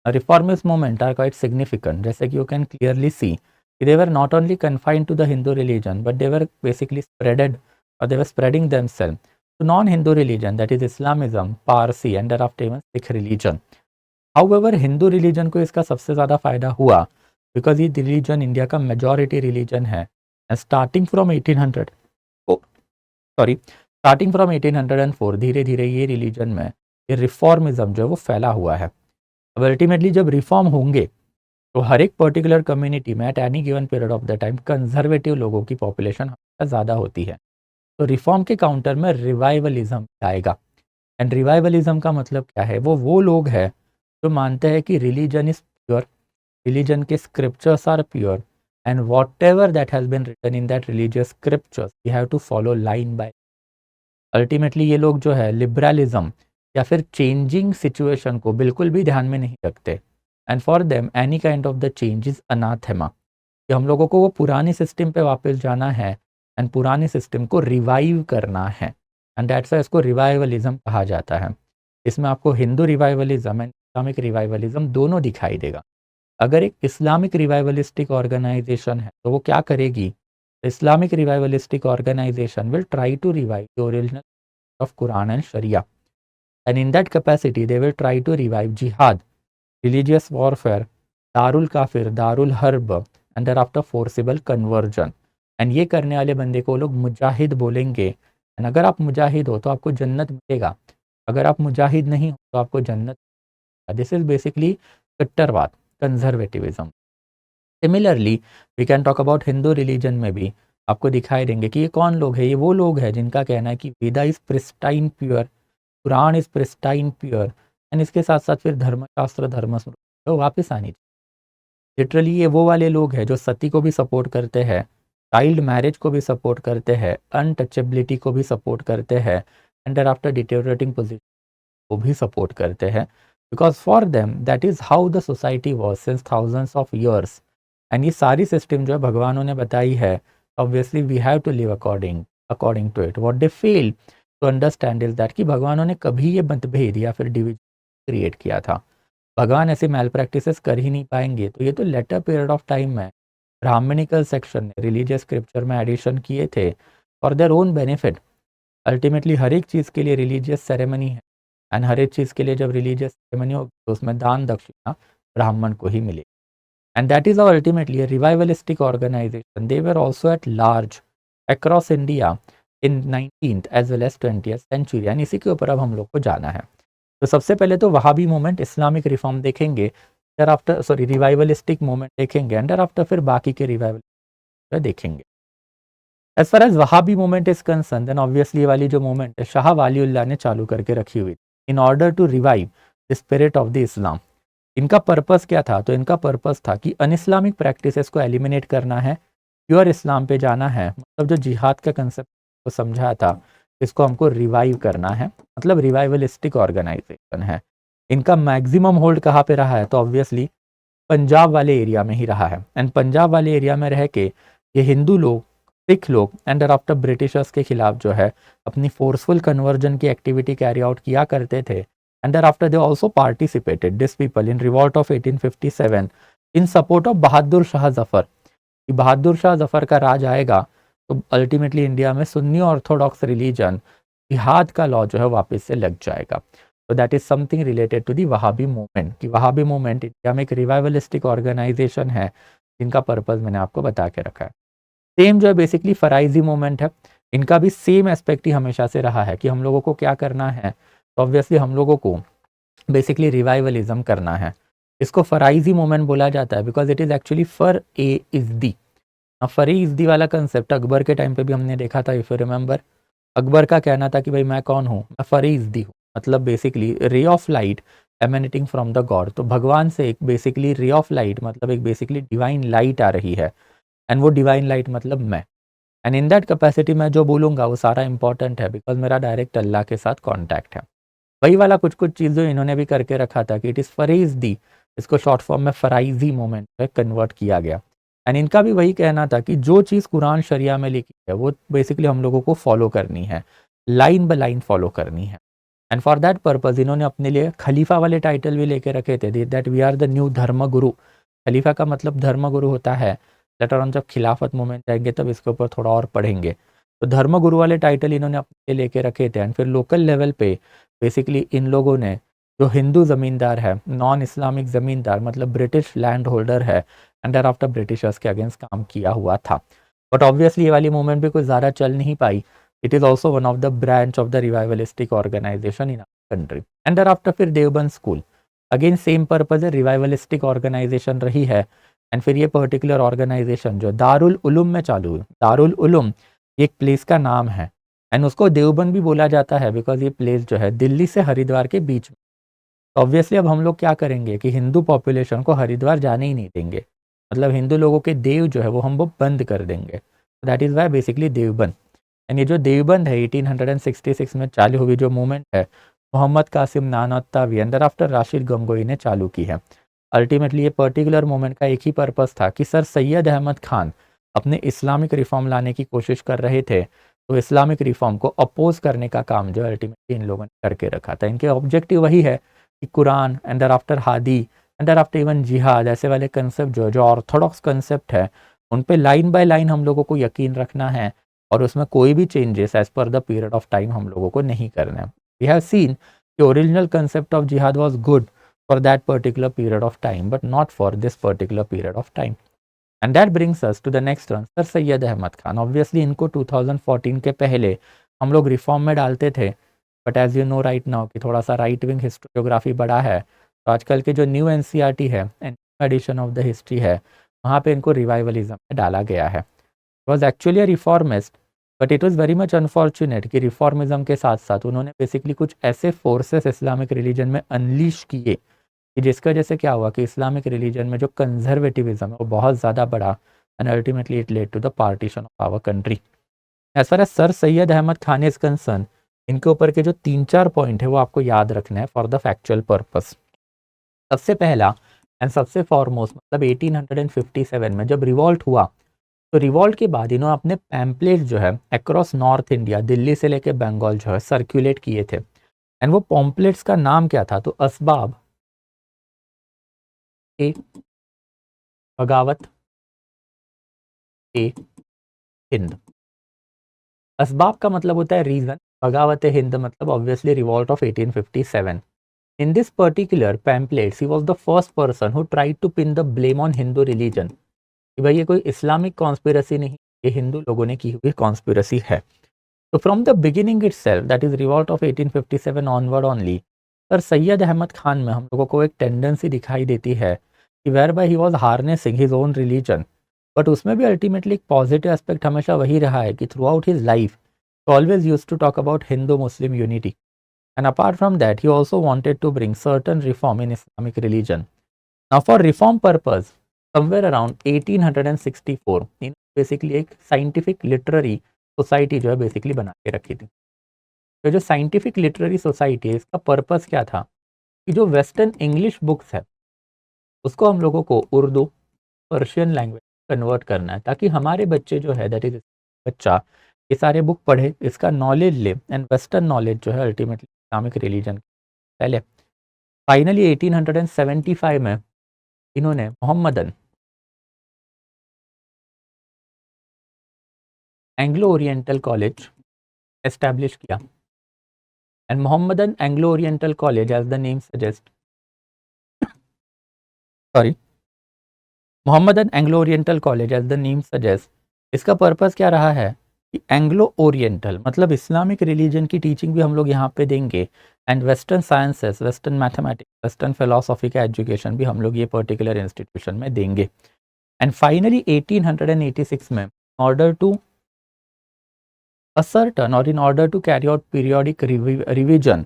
Reformist movement are quite significant, जैसे कि you can clearly see they were not only confined to the Hindu religion but they were basically spreaded or they were spreading themselves to non-Hindu religion, that is Islamism, Parsi and thereafter even Sikh religion. However, Hindu religion को इसका सबसे ज़्यादा फायदा हुआ because ये religion India का majority religion है and starting from 1804 धीरे धीरे ये रिलीजन में ये रिफॉर्मिज्म जो है वो फैला हुआ है। अब अल्टीमेटली जब रिफॉर्म होंगे तो हर एक पर्टिकुलर कम्युनिटी में at any given period of the time conservative लोगों की पॉपुलेशन हमेशा ज़्यादा होती है। तो रिफॉर्म के काउंटर में रिवाइवलिज्म आएगा एंड रिवाइवलिज्म का मतलब क्या है, वो लोग हैं जो मानते हैं कि रिलीजन इज प्योर, रिलीजन के scriptures are pure and whatever that has been written in that religious scriptures we have to follow line by. Ultimately ये लोग जो है लिबरलिज्म या फिर चेंजिंग सिचुएशन को बिल्कुल भी ध्यान में नहीं रखते and for them any kind of the change is anathema, कि हम लोगों को वो पुरानी सिस्टम पे वापस जाना है एंड पुरानी सिस्टम को रिवाइव करना है एंड दैट्स व्हाई इसको रिवाइवलिज्म कहा जाता है। इसमें आपको Hindu revivalism and Islamic revivalism दोनों दिखाई देगा। अगर एक इस्लामिक रिवाइवलिस्टिक ऑर्गेनाइजेशन है तो वो क्या करेगी, Islamic revivalistic organisation will try to revive the original of Quran and sharia and in that capacity they will try to revive jihad, religious warfare, darul kafir, darul harb and thereafter forcible conversion। And ये करने वाले बंदे को लोग मुजाहिद बोलेंगे and अगर आप मुजाहिद हो तो आपको जन्नत मिलेगा, अगर आप मुजाहिद नहीं हो तो आपको जन्नत। दिस इज बेसिकली कट्टरवाद, conservatism. Similarly we can talk about Hindu religion में भी आपको दिखाई देंगे कि ये कौन लोग हैं, ये वो लोग हैं जिनका कहना है कि Veda is pristine pure, Quran is pristine pure and इसके साथ साथ फिर धर्मशास्त्र धर्मस्मृति तो वापस आनी चाहिए। लिटरली ये वो वाले लोग हैं जो सती को भी सपोर्ट करते हैं, चाइल्ड मैरिज को भी सपोर्ट करते हैं, अनटचेबिलिटी को भी सपोर्ट करते हैं एंड आफ्टर डिटेरियोरेटिंग पोजिशन को भी सपोर्ट करते हैं because for them that is how the society was since thousands of years. And ये सारी सिस्टम जो है भगवानों ने बताई है, obviously we have to live according to it. What they fail to understand is that कि भगवानों ने कभी ये मतभेद या फिर डिविजन क्रिएट किया था। भगवान ऐसे मैल प्रैक्टिसेस कर ही नहीं पाएंगे, तो ये तो लेटर पीरियड ऑफ टाइम में ब्राह्मणिकल सेक्शन ने रिलीजियस स्क्रिप्चर में एडिशन किए थे for their own benefit. Ultimately हर एक चीज़ के लिए रिलीजियस सेरेमनी है एंड हर एक चीज़ के लिए जब रिलीजियस सेरेमनी होगी तो उसमें दान दक्षिणा ब्राह्मण को ही मिलेगी and that is ultimately revivalistic organisation. They were also at large across India in 19th as well as 20th century and इसी के ऊपर अब हम लोग को जाना है। तो सबसे पहले तो वहाबी मूवमेंट, इस्लामिक रिफॉर्म देखेंगे, देयर आफ्टर रिवाइवलिस्टिक मूवमेंट देखेंगे एंड देयर आफ्टर फिर बाकी के रिवाइवल देखेंगे। As far as Wahabi movement is concern then obviously ये वाली जो मूवमेंट है शाह वालीउल्लाह ने चालू करके रखी हुई in order to revive the spirit of the Islam. इनका पर्पस क्या था, तो इनका पर्पस था कि अनइस्लामिक प्रैक्टिसेस को एलिमिनेट करना है, प्योर इस्लाम पे जाना है। मतलब जो जिहाद का कंसेप्ट को समझा था इसको हमको रिवाइव करना है, मतलब रिवाइवलिस्टिक ऑर्गेनाइजेशन है। इनका मैक्सिमम होल्ड कहाँ पे रहा है, तो ऑब्वियसली पंजाब वाले एरिया में ही रहा है एंड पंजाब वाले एरिया में रह के ये हिंदू लोग, सिख लोग एंड आफ्टर ब्रिटिशर्स के खिलाफ जो है अपनी फोर्सफुल कन्वर्जन की एक्टिविटी कैरी आउट किया करते थे and there after they also participated this people in revolt of 1857 in support of Bahadur Shah Zafar. कि बहादुर शाह जफर का राज आएगा तो अल्टीमेटली इंडिया में सुन्नी ऑर्थोडॉक्स रिलीजन जिहाद का लॉ जो है वापस से लग जाएगा। तो that is something related to the Wahabi movement. कि वहाबी मूवमेंट इंडिया में एक रिवाइवलिस्टिक ऑर्गेनाइजेशन है जिनका पर्पज मैंने आपको बता के रखा है। सेम जो है बेसिकली फराइजी मूवमेंट है, इनका भी सेम एस्पेक्ट ही हमेशा से रहा है कि हम लोगों को क्या करना है, तो ऑब्वियसली हम लोगों को बेसिकली रिवाइवलिज्म करना है। इसको फराइजी मूवमेंट बोला जाता है बिकॉज इट इज एक्चुअली फर ए इज दी। फर ए इज दी वाला कंसेप्ट अकबर के टाइम पे भी हमने देखा था, इफ यू रिमेंबर। अकबर का कहना था कि भाई मैं कौन हूँ, मैं फर ए इज दी हूँ, मतलब basically ray of light emanating from the God. तो भगवान से एक बेसिकली रे ऑफ लाइट मतलब एक बेसिकली डिवाइन लाइट आ रही है, एंड वो डिवाइन लाइट मतलब मैं। एंड इन दैट कैपेसिटी मैं जो बोलूँगा वो सारा इंपॉर्टेंट है बिकॉज मेरा डायरेक्ट अल्लाह के साथ कॉन्टैक्ट है। वही वाला कुछ कुछ चीज़ जो इन्होंने भी करके रखा था कि इट इज़ फरेज दी, इसको शॉर्ट फॉर्म में फराइजी मोमेंट में कन्वर्ट किया गया। एंड इनका भी वही कहना था कि जो चीज़ कुरान शरिया में लिखी है वो बेसिकली हम लोगों को फॉलो करनी है, लाइन बाय लाइन फॉलो करनी है। एंड फॉर दैट पर्पज इन्होंने अपने लिए खलीफा वाले टाइटल भी लेके रखे थे, that we are the new dharma guru. खलीफा का मतलब धर्म गुरु होता है। लेटर ऑन जब खिलाफत मूवमेंट जाएंगे तब इसके ऊपर थोड़ा और पढ़ेंगे। तो धर्म गुरु वाले टाइटल इन्होंने अपने लिए लेके रखे थे। एंड फिर लोकल लेवल पे बेसिकली इन लोगों ने जो हिंदू ज़मींदार है, नॉन इस्लामिक ज़मींदार मतलब ब्रिटिश लैंड होल्डर है, अंडर आफ्टर ब्रिटिशर्स के अगेंस्ट काम किया हुआ था। बट ऑब्वियसली ये वाली मूवमेंट भी कुछ ज़्यादा चल नहीं पाई। It is also one of the branch of the revivalistic organisation in our country. Under after फिर Deoband school, again same purpose है, रिवाइवलिस्टिक ऑर्गेनाइजेशन रही है। एंड फिर ये पर्टिकुलर ऑर्गेनाइजेशन जो दारुल उलूम में चालू हुई। दारुल उलूम एक प्लेस का नाम है, एंड उसको देवबंद भी बोला जाता है बिकॉज ये प्लेस जो है दिल्ली से हरिद्वार के बीच में। तो ऑब्वियसली अब हम लोग क्या करेंगे कि हिंदू पॉपुलेशन को हरिद्वार जाने ही नहीं देंगे, मतलब हिंदू लोगों के देव जो है वो हम वो बंद कर देंगे। That is Y basically Deoband. And ये जो देवबंद है 1866 में चालू हुई जो मूवमेंट है, मोहम्मद कासिम नानौतावी अंडर आफ्टर राशिद गंगोई ने चालू की है। अल्टीमेटली ये पर्टिकुलर मूवमेंट का एक ही पर्पस था कि सर सैयद अहमद खान अपने इस्लामिक रिफॉर्म लाने की कोशिश कर रहे थे। तो इस्लामिक रिफॉर्म को अपोज करने का काम जो अल्टीमेटली इन लोगों ने करके रखा था। इनके ऑब्जेक्टिव वही है कि Quran under after Hadi under after even जिहाद ऐसे वाले कंसेप्ट जो ऑर्थोडॉक्स कंसेप्ट है उन पे लाइन बाय लाइन हम लोगों को यकीन रखना है, और उसमें कोई भी changes as per the period of time हम लोगों को नहीं करना है। We have seen the original concept of jihad was good for that particular period of time but not for this particular period of time. And that brings us to the next one, sir Syed Ahmad Khan. Obviously इनको 2014 के पहले हम लोग reform में डालते थे, but as you know right now कि थोड़ा सा राइट विंग हिस्टोरियोग्राफी बड़ा है, तो आजकल के जो न्यू एनसीईआरटी है, एडिशन ऑफ द हिस्ट्री है, वहाँ पे इनको रिवाइवलिज्म में डाला गया है। Was actually a reformist but it was very much unfortunate कि रिफॉर्मिज्म के साथ साथ उन्होंने बेसिकली कुछ ऐसे फोर्सेस इस्लामिक रिलीजन में अनलीश किए कि जिसकी वजह से क्या हुआ कि इस्लामिक रिलीजन में जो कंजर्वेटिविज्म है वो बहुत ज़्यादा बढ़ा, and ultimately it led to the partition of our country. As far as sir Syed Ahmad Khan is concern, इनके ऊपर के जो 3-4 पॉइंट है वो आपको याद रखना है फॉर द फैक्चुअल पर्पस। सबसे पहला एंड सबसे फॉरमोस्ट मतलब 1857 में जब रिवॉल्ट हुआ, तो रिवॉल्ट के बाद इन्होंने अपने पैम्पलेट जो है अक्रॉस नॉर्थ इंडिया दिल्ली से लेकर बंगाल जो है सर्कुलेट किए थे। एंड वो पॉम्पलेट्स का नाम क्या था, तो असबाब ए बगावत ए हिंद। असबाब का मतलब होता है रीजन, बगावत हिंद मतलब obviously revolt of 1857। In this particular pamphlets he was the first person who tried to pin the blame on Hindu religion कि भाई ये कोई इस्लामिक कॉन्स्पिरसी नहीं, ये हिंदू लोगों ने की हुई कॉन्स्पिरसी है। तो from the beginning itself that is revolt of 1857 onward only, sir Syed Ahmad Khan में हम लोगों को एक टेंडेंसी दिखाई देती है कि whereby he was harnessing his own religion. But उसमें भी अल्टीमेटली एक पॉजिटिव एस्पेक्ट हमेशा वही रहा है कि throughout his life always use to talk about Hindu Muslim unity, and apart from that he also wanted to bring certain reform in Islamic religion. Now for reform purpose somewhere around 1864 in basically एक scientific literary society जो है basically बना के रखी थी। तो जो scientific literary society है इसका पर्पस क्या था कि जो वेस्टर्न इंग्लिश बुक्स है उसको हम लोगों को उर्दू पर्शियन लैंग्वेज कन्वर्ट करना है, ताकि हमारे बच्चे जो है दैट इज बच्चा ये सारे बुक पढ़े, इसका नॉलेज ले, एंड वेस्टर्न नॉलेज जो है अल्टीमेटली इस्लामिक रिलीजन पहले। फाइनली 1875 में इन्होंने Mohammedan Anglo Oriental College establish किया। And Mohammedan Anglo Oriental College as the name suggest, sorry, Mohammedan Anglo Oriental College as the name suggest, इसका purpose क्या रहा है कि एंग्लो ओरिएंटल मतलब इस्लामिक रिलीजन की टीचिंग भी हम लोग यहाँ पे देंगे, and western sciences, western mathematics, western philosophy का एजुकेशन भी हम लोग ये पर्टिकुलर इंस्टीट्यूशन में देंगे। एंड फाइनली 1886 में order to ascertain or in order to carry out periodic revision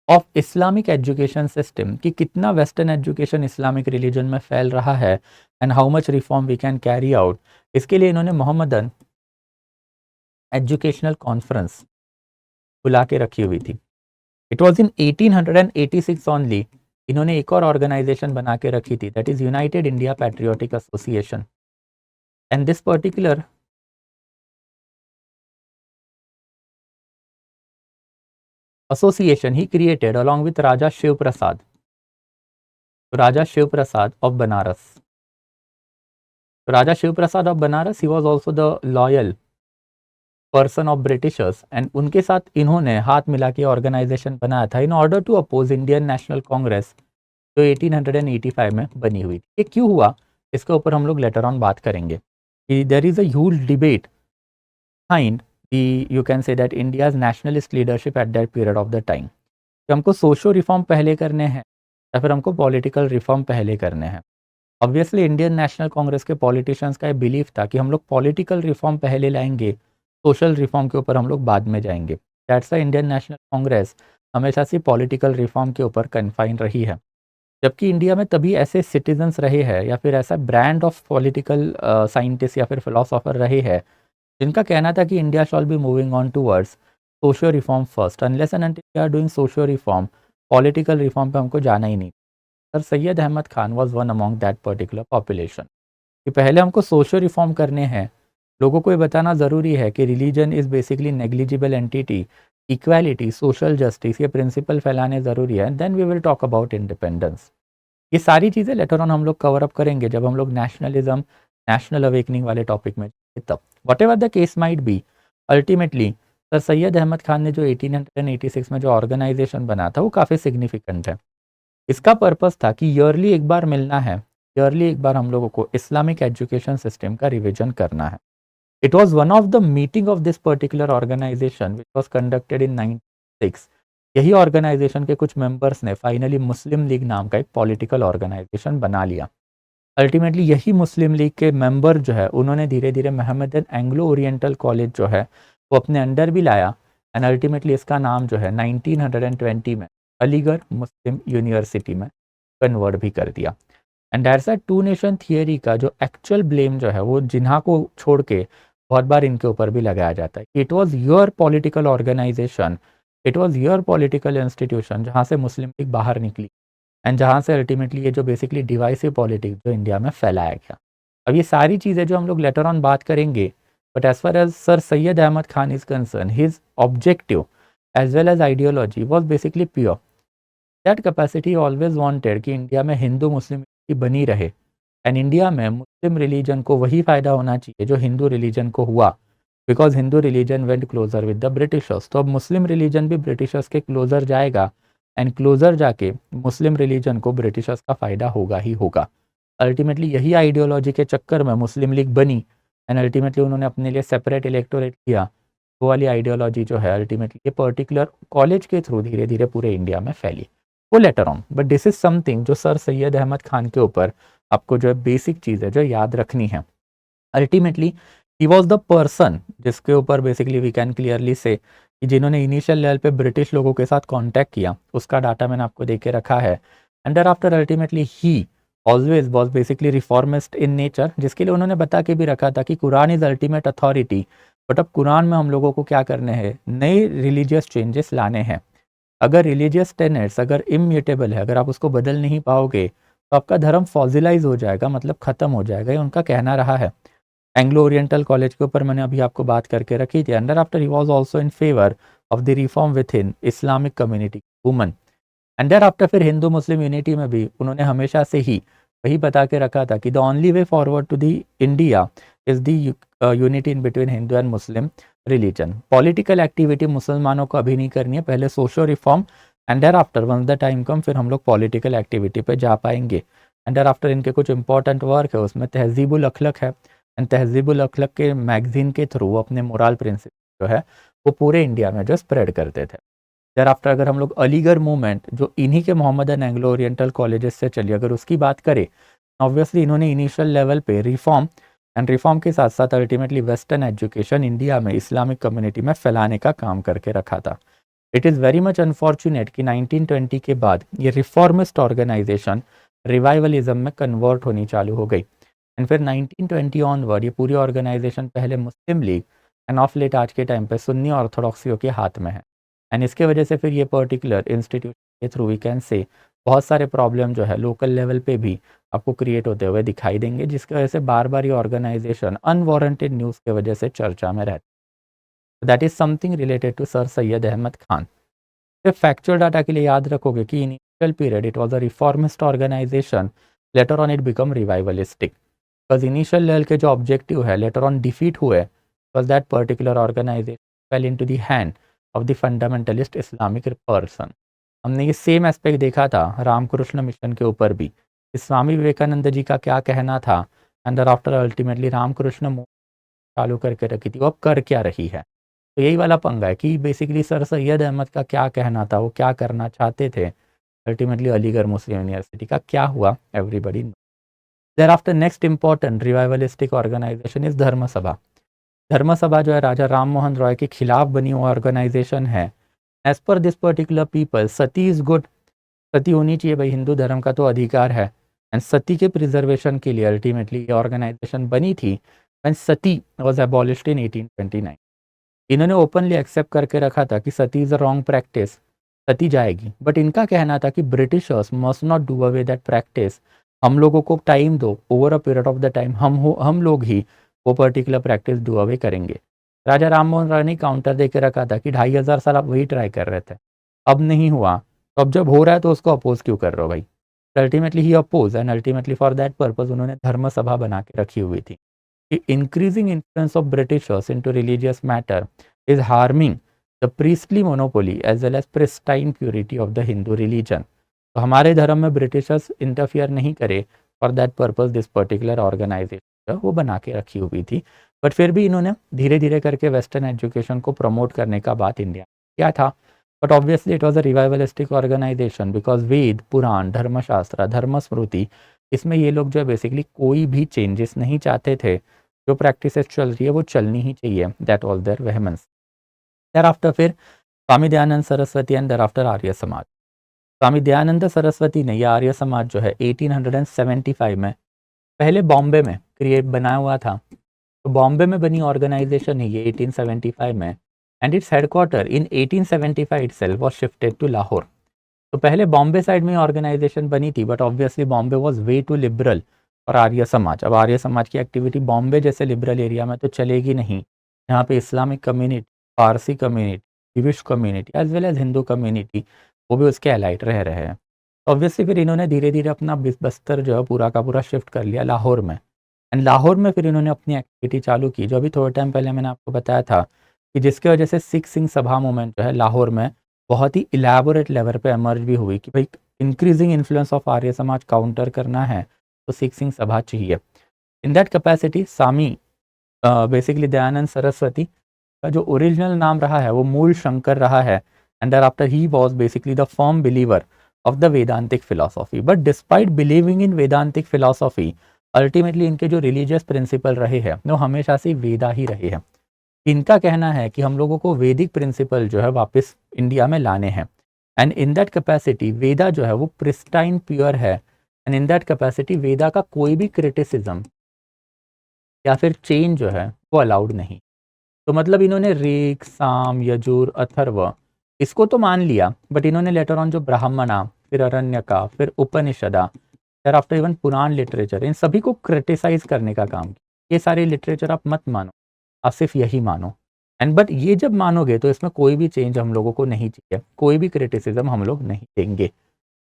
of Islamic education system कि कितना वेस्टर्न एजुकेशन इस्लामिक रिलीजन में फैल रहा है and how much reform we can carry out, इसके लिए इन्होंने मोहम्मदन एजुकेशनल कॉन्फ्रेंस बुला के रखी हुई थी। इट वॉज इन 1886 ओनली इन्होंने एक और ऑर्गेनाइजेशन बना के रखी थी, that is United India patriotic association. And this particular association he created along with Raja Shiv Prasad. Raja Shiv Prasad of Banaras. Raja Shiv Prasad of Banaras, he was also the loyal person of Britishers and उनके साथ इन्होंने हाथ मिला के organisation बनाया था in order to oppose Indian national Congress जो 1885 में बनी हुई थी। ये क्यों हुआ इसके ऊपर हम लोग लेटर ऑन बात करेंगे कि there is a huge debate behind you can say that India's nationalist leadership at that period of the time कि हमको सोशो रिफॉर्म पहले करने हैं या फिर हमको पॉलिटिकल रिफॉर्म पहले करने हैं। ऑब्वियसली इंडियन नेशनल कांग्रेस के पॉलिटिशियंस का ये बिलीफ था कि हम लोग पॉलिटिकल रिफॉर्म पहले लाएंगे, सोशल रिफॉर्म के ऊपर हम लोग बाद में जाएंगे। That's why Indian national Congress हमेशा से पॉलिटिकल रिफॉर्म के ऊपर कन्फाइन रही है, जबकि इंडिया में तभी ऐसे सिटीजन्स रहे हैं या फिर ऐसा ब्रांड ऑफ पॉलिटिकल साइंटिस्ट या फिर फिलोसोफर रहे हैं जिनका कहना था कि India shall be moving on towards socio reform first, unless and until we are doing socio reform, political reform पे हमको जाना ही नहीं। Sir Syed Ahmad Khan was one among that particular population कि पहले हमको सोशियो रिफॉर्म करने हैं। लोगों को ये बताना ज़रूरी है कि religion is basically negligible entity, equality, social justice, ये प्रिंसिपल फैलाने ज़रूरी है, then we will talk about independence. ये सारी चीज़ें लेटर ऑन हम लोग कवर अप करेंगे जब हम लोग नेशनलिज्म, नेशनल अवेकनिंग वाले टॉपिक में तब। Whatever the case might be, ultimately sir Syed Ahmad Khan ने जो 1886 में जो ऑर्गेनाइजेशन बना था वो काफ़ी सिग्निफिकेंट है। इसका पर्पस था कि ईयरली एक बार मिलना है, ईयरली एक बार हम लोगों को इस्लामिक एजुकेशन सिस्टम का रिविजन करना है। It was one of the meeting of this particular organisation which was conducted in 1996। यही ऑर्गेनाइजेशन के कुछ मेंबर्स ने फाइनली मुस्लिम लीग नाम का एक पॉलिटिकल ऑर्गेनाइजेशन बना लिया। अल्टीमेटली यही मुस्लिम लीग के मेंबर जो है उन्होंने धीरे धीरे मोहम्मदन एंग्लो ओरिएंटल कॉलेज जो है वो अपने अंडर भी लाया एंड अल्टीमेटली इसका नाम जो है 1920 में अलीगढ़ मुस्लिम यूनिवर्सिटी में कन्वर्ट भी कर दिया। And that's a two nation theory का जो एक्चुअल ब्लेम जो है वो जिन्हा को छोड़ के बहुत बार इनके ऊपर भी लगाया जाता है। It was your political organisation, it was your political institution जहाँ से मुस्लिम लीग बाहर निकली एंड जहाँ से अल्टीमेटली ये जो बेसिकली डिवाइसिव पॉलिटिक्स जो इंडिया में फैलाया गया। अब ये सारी चीज़ें जो हम लोग लेटर ऑन बात करेंगे, but as far as sir Syed Ahmad Khan is concern, his objective as well as ideology was basically pure. That capacity always wanted कि इंडिया में हिंदू मुस्लिम बनी रहे एंड इंडिया में मुस्लिम रिलीजन को वही फ़ायदा होना चाहिए जो हिंदू रिलीजन को हुआ, because Hindu religion went closer with the britishers. तो अब मुस्लिम रिलीजन भी ब्रिटिशर्स के क्लोजर जाएगा एंड क्लोजर जाके मुस्लिम रिलीजन को ब्रिटिशर्स का फ़ायदा होगा ही होगा। अल्टीमेटली यही आइडियोलॉजी के चक्कर में मुस्लिम लीग बनी एंड अल्टीमेटली उन्होंने अपने लिए सेपरेट इलेक्टोरेट किया। वो वाली आइडियोलॉजी जो है अल्टीमेटली ये पर्टिकुलर कॉलेज के थ्रू धीरे धीरे पूरे इंडिया में फैली, वो later on. But this is something जो सर सैयद अहमद खान के ऊपर आपको जो है बेसिक चीज़ है जो याद रखनी है। Ultimately he was the person जिसके ऊपर बेसिकली वी कैन क्लियरली से कि जिन्होंने इनिशियल लेवल पे ब्रिटिश लोगों के साथ कांटेक्ट किया, उसका डाटा मैंने आपको दे के रखा है। And there after ultimately he always was basically reformist in nature, जिसके लिए उन्होंने बता के भी रखा था कि Quran is ultimate authority. But अब कुरान में हम लोगों को क्या करने हैं, नए रिलीजियस चेंजेस लाने हैं। अगर रिलीजियस टेनेट्स अगर इम्यूटेबल है, अगर आप उसको बदल नहीं पाओगे तो आपका धर्म फॉजिलाइज हो जाएगा, मतलब ख़त्म हो जाएगा, ये उनका कहना रहा है। एंग्लो ओरिएंटल कॉलेज के ऊपर मैंने अभी आपको बात करके रखी थी। Under after he was also in favour of the reform within Islamic community woman and there after फिर हिंदू मुस्लिम यूनिटी में भी उन्होंने हमेशा से ही वही बता के रखा था कि the only way forward to the India is the unity in between Hindu and Muslim religion. Political activity मुसलमानों को अभी नहीं करनी है, पहले social reform and there after once the time come फिर हम लोग पॉलिटिकल एक्टिविटी पे जा पाएंगे। एंड देयर आफ्टर इनके कुछ इंपॉर्टेंट वर्क है, उसमें तहजीबुल अखलक है, एंड तहजीबुल अखलक के मैगजीन के थ्रू अपने मोरल प्रिंसिपल जो है वो पूरे इंडिया में जो स्प्रेड करते थे। देयर आफ्टर अगर हम लोग अलीगढ़ मूवमेंट जो इन्हीं के मोहम्मदन एंग्लो ओरिएंटल कॉलेजेस से चली अगर उसकी बात करें, ऑब्वियसली इन्होंने इनिशियल लेवल पे रिफॉर्म एंड रिफॉर्म के साथ साथ अल्टीमेटली वेस्टर्न एजुकेशन इंडिया में इस्लामिक कम्युनिटी में फैलाने का काम करके रखा था। It is very much unfortunate कि 1920 के बाद ये रिफॉर्मिस्ट ऑर्गेनाइजेशन रिवाइवलिज्म में कन्वर्ट होनी चालू हो गई। एंड फिर 1920 ऑनवर्ड ये पूरी ऑर्गेनाइजेशन पहले मुस्लिम लीग एंड ऑफ लेट आज के टाइम पे सुन्नी ऑर्थोडॉक्सियों के हाथ में है। एंड इसके वजह से फिर ये पर्टिकुलर इंस्टीट्यूट के थ्रू वी कैन से बहुत सारे प्रॉब्लम जो है लोकल लेवल पे भी आपको क्रिएट होते हुए दिखाई देंगे, जिसकी वजह से बार बार ये ऑर्गेनाइजेशन अनवारंटेड न्यूज़ की वजह से चर्चा में रहती है। That is something related to sir Syed Ahmad Khan. सिर्फ फैक्चुअल डाटा के लिए याद रखोगे कि initial period it was a reformist organisation, later on it become revivalistic. Because initial level के जो ऑब्जेक्टिव है लेटर ऑन डिफीट हुए, because that particular organisation fell into the hand of the fundamentalist Islamic person. हमने ये same aspect देखा था Ramakrishna mission के ऊपर भी, स्वामी विवेकानंद जी का क्या कहना था, एंड आफ्टर अल्टीमेटली रामकृष्ण चालू करके रखी थी, वो अब कर क्या रही है। तो यही वाला पंगा है कि बेसिकली सर सैयद अहमद का क्या कहना था, वो क्या करना चाहते थे, अल्टीमेटली अलीगढ़ मुस्लिम यूनिवर्सिटी का क्या हुआ, everybody know. Thereafter next important revivalistic organisation is Dharma Sabha. धर्म सभा जो है राजा राम मोहन रॉय के खिलाफ बनी हुआ ऑर्गेनाइजेशन है। As per this particular people sati is good, sati होनी चाहिए भाई, हिंदू धर्म का तो अधिकार है। एंड सती के प्रिजर्वेशन के लिए अल्टीमेटली ये ऑर्गेनाइजेशन बनी थी एंड सती वॉज एबॉलिश्ड इन 1829। इन्होंने ओपनली एक्सेप्ट करके रखा था कि सती इज़ अ रॉन्ग प्रैक्टिस, सती जाएगी, बट इनका कहना था कि Britishers must not do away that practice, हम लोगों को टाइम दो, over a period of the time हम लोग ही वो पर्टिकुलर प्रैक्टिस डू अवे करेंगे। राजा राम मोहन राय ने काउंटर दे के रखा था कि 2500 साल आप वही ट्राई कर रहे थे, अब नहीं हुआ, तो अब जब हो रहा है तो उसको अपोज क्यों कर रहे हो भाई। Ultimately he oppose and ultimately for that purpose उन्होंने धर्म सभा बना के रखी हुई थी कि increasing influence of britishers into religious matter is harming the priestly monopoly as well as pristine purity of the Hindu religion। तो हमारे धर्म में ब्रिटिशर्स इंटरफियर नहीं करे, for that purpose this particular organisation वो बना के रखी हुई थी। बट फिर भी इन्होंने धीरे धीरे करके वेस्टर्न एजुकेशन को प्रमोट करने का बात इंडिया किया था। But obviously it was a revivalistic organisation because Veda Purana Dharmashastra Dharma स्मृति इसमें ये लोग जो है बेसिकली कोई भी चेंजेस नहीं चाहते थे, जो प्रैक्टिसेस चल रही है वो चलनी ही चाहिए, दैट वॉज देयर वेहमेंस। thereafter फिर स्वामी दयानंद सरस्वती एंड thereafter आर्य समाज। स्वामी दयानंद सरस्वती ने यह आर्य समाज जो है 1875 में पहले बॉम्बे में क्रिएट बनाया हुआ था, तो बॉम्बे में बनी ऑर्गेनाइजेशन है ये 1875 में, and its headquarter in 1875 itself was shifted to Lahore. तो पहले बॉम्बे साइड में ऑर्गेनाइजेशन बनी थी, but obviously Bombay was way too liberal और आर्य समाज, अब आर्य समाज की एक्टिविटी बॉम्बे जैसे लिबरल एरिया में तो चलेगी नहीं, यहाँ पे Islamic community, Parsi community, Jewish community as well as Hindu community वो भी उसके अलाइट रह रहे हैं। ऑब्वियसली फिर इन्होंने धीरे धीरे अपना बस्तर जो है पूरा का पूरा शिफ्ट कर लिया लाहौर में, एंड लाहौर में फिर इन्होंने अपनी एक्टिविटी चालू की, जो अभी थोड़े टाइम पहले मैंने आपको बताया था कि जिसकी वजह से सिख सिंह सभा मूवमेंट जो है लाहौर में बहुत ही इलेबोरेट लेवल पे एमर्ज भी हुई कि भाई increasing influence of Arya Samaj counter करना है तो सिख सिंह सभा चाहिए। इन that capacity Swami basically Dayanand Saraswati का जो ओरिजिनल नाम रहा है वो मूल शंकर रहा है, and thereafter he was basically the firm believer of the Vedantic philosophy। but despite believing in Vedantic philosophy, ultimately इनके जो religious principle रहे हैं वो हमेशा से वेदा ही रहे हैं। इनका कहना है कि हम लोगों को वैदिक प्रिंसिपल जो है वापस इंडिया में लाने हैं, एंड इन दैट कैपेसिटी वेदा जो है वो प्रिस्टाइन प्योर है, एंड इन दैट कैपेसिटी वेदा का कोई भी क्रिटिसिज्म या फिर चेंज जो है वो अलाउड नहीं। तो मतलब इन्होंने ऋग साम यजुर अथर्व इसको तो मान लिया, बट इन्होंने लेटर ऑन जो ब्राह्मणा फिर अरण्यका फिर उपनिषदा फिर आफ्टर इवन पुराण लिटरेचर इन सभी को क्रिटिसाइज करने का काम किया। ये सारे लिटरेचर आप मत मानो, आप सिर्फ यही मानो, एंड बट ये जब मानोगे तो इसमें कोई भी चेंज हम लोगों को नहीं चाहिए, कोई भी क्रिटिसिज्म हम लोग नहीं देंगे।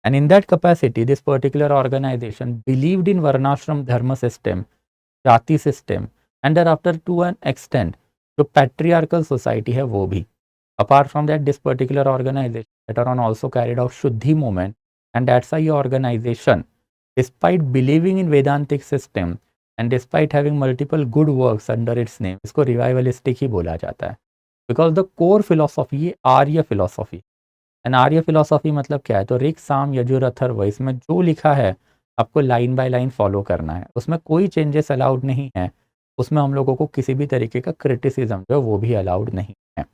And in that capacity, this particular organization believed in Varnashram dharma system, जाति system, and thereafter to an extent जो patriarchal society है वो भी. Apart from that, this particular organization later on also carried out Shuddhi movement, and that's why organization, despite believing in Vedantic system and despite having multiple good works under its name, इसको revivalistic ही बोला जाता है. Because the core philosophy ये आर्य philosophy. And Arya philosophy मतलब क्या है, तो ऋक साम यजुर अथर्व, इसमें जो लिखा है आपको लाइन बाय लाइन फॉलो करना है, उसमें कोई चेंजेस अलाउड नहीं है, उसमें हम लोगों को किसी भी तरीके का क्रिटिसिज्म जो है वो भी अलाउड नहीं है.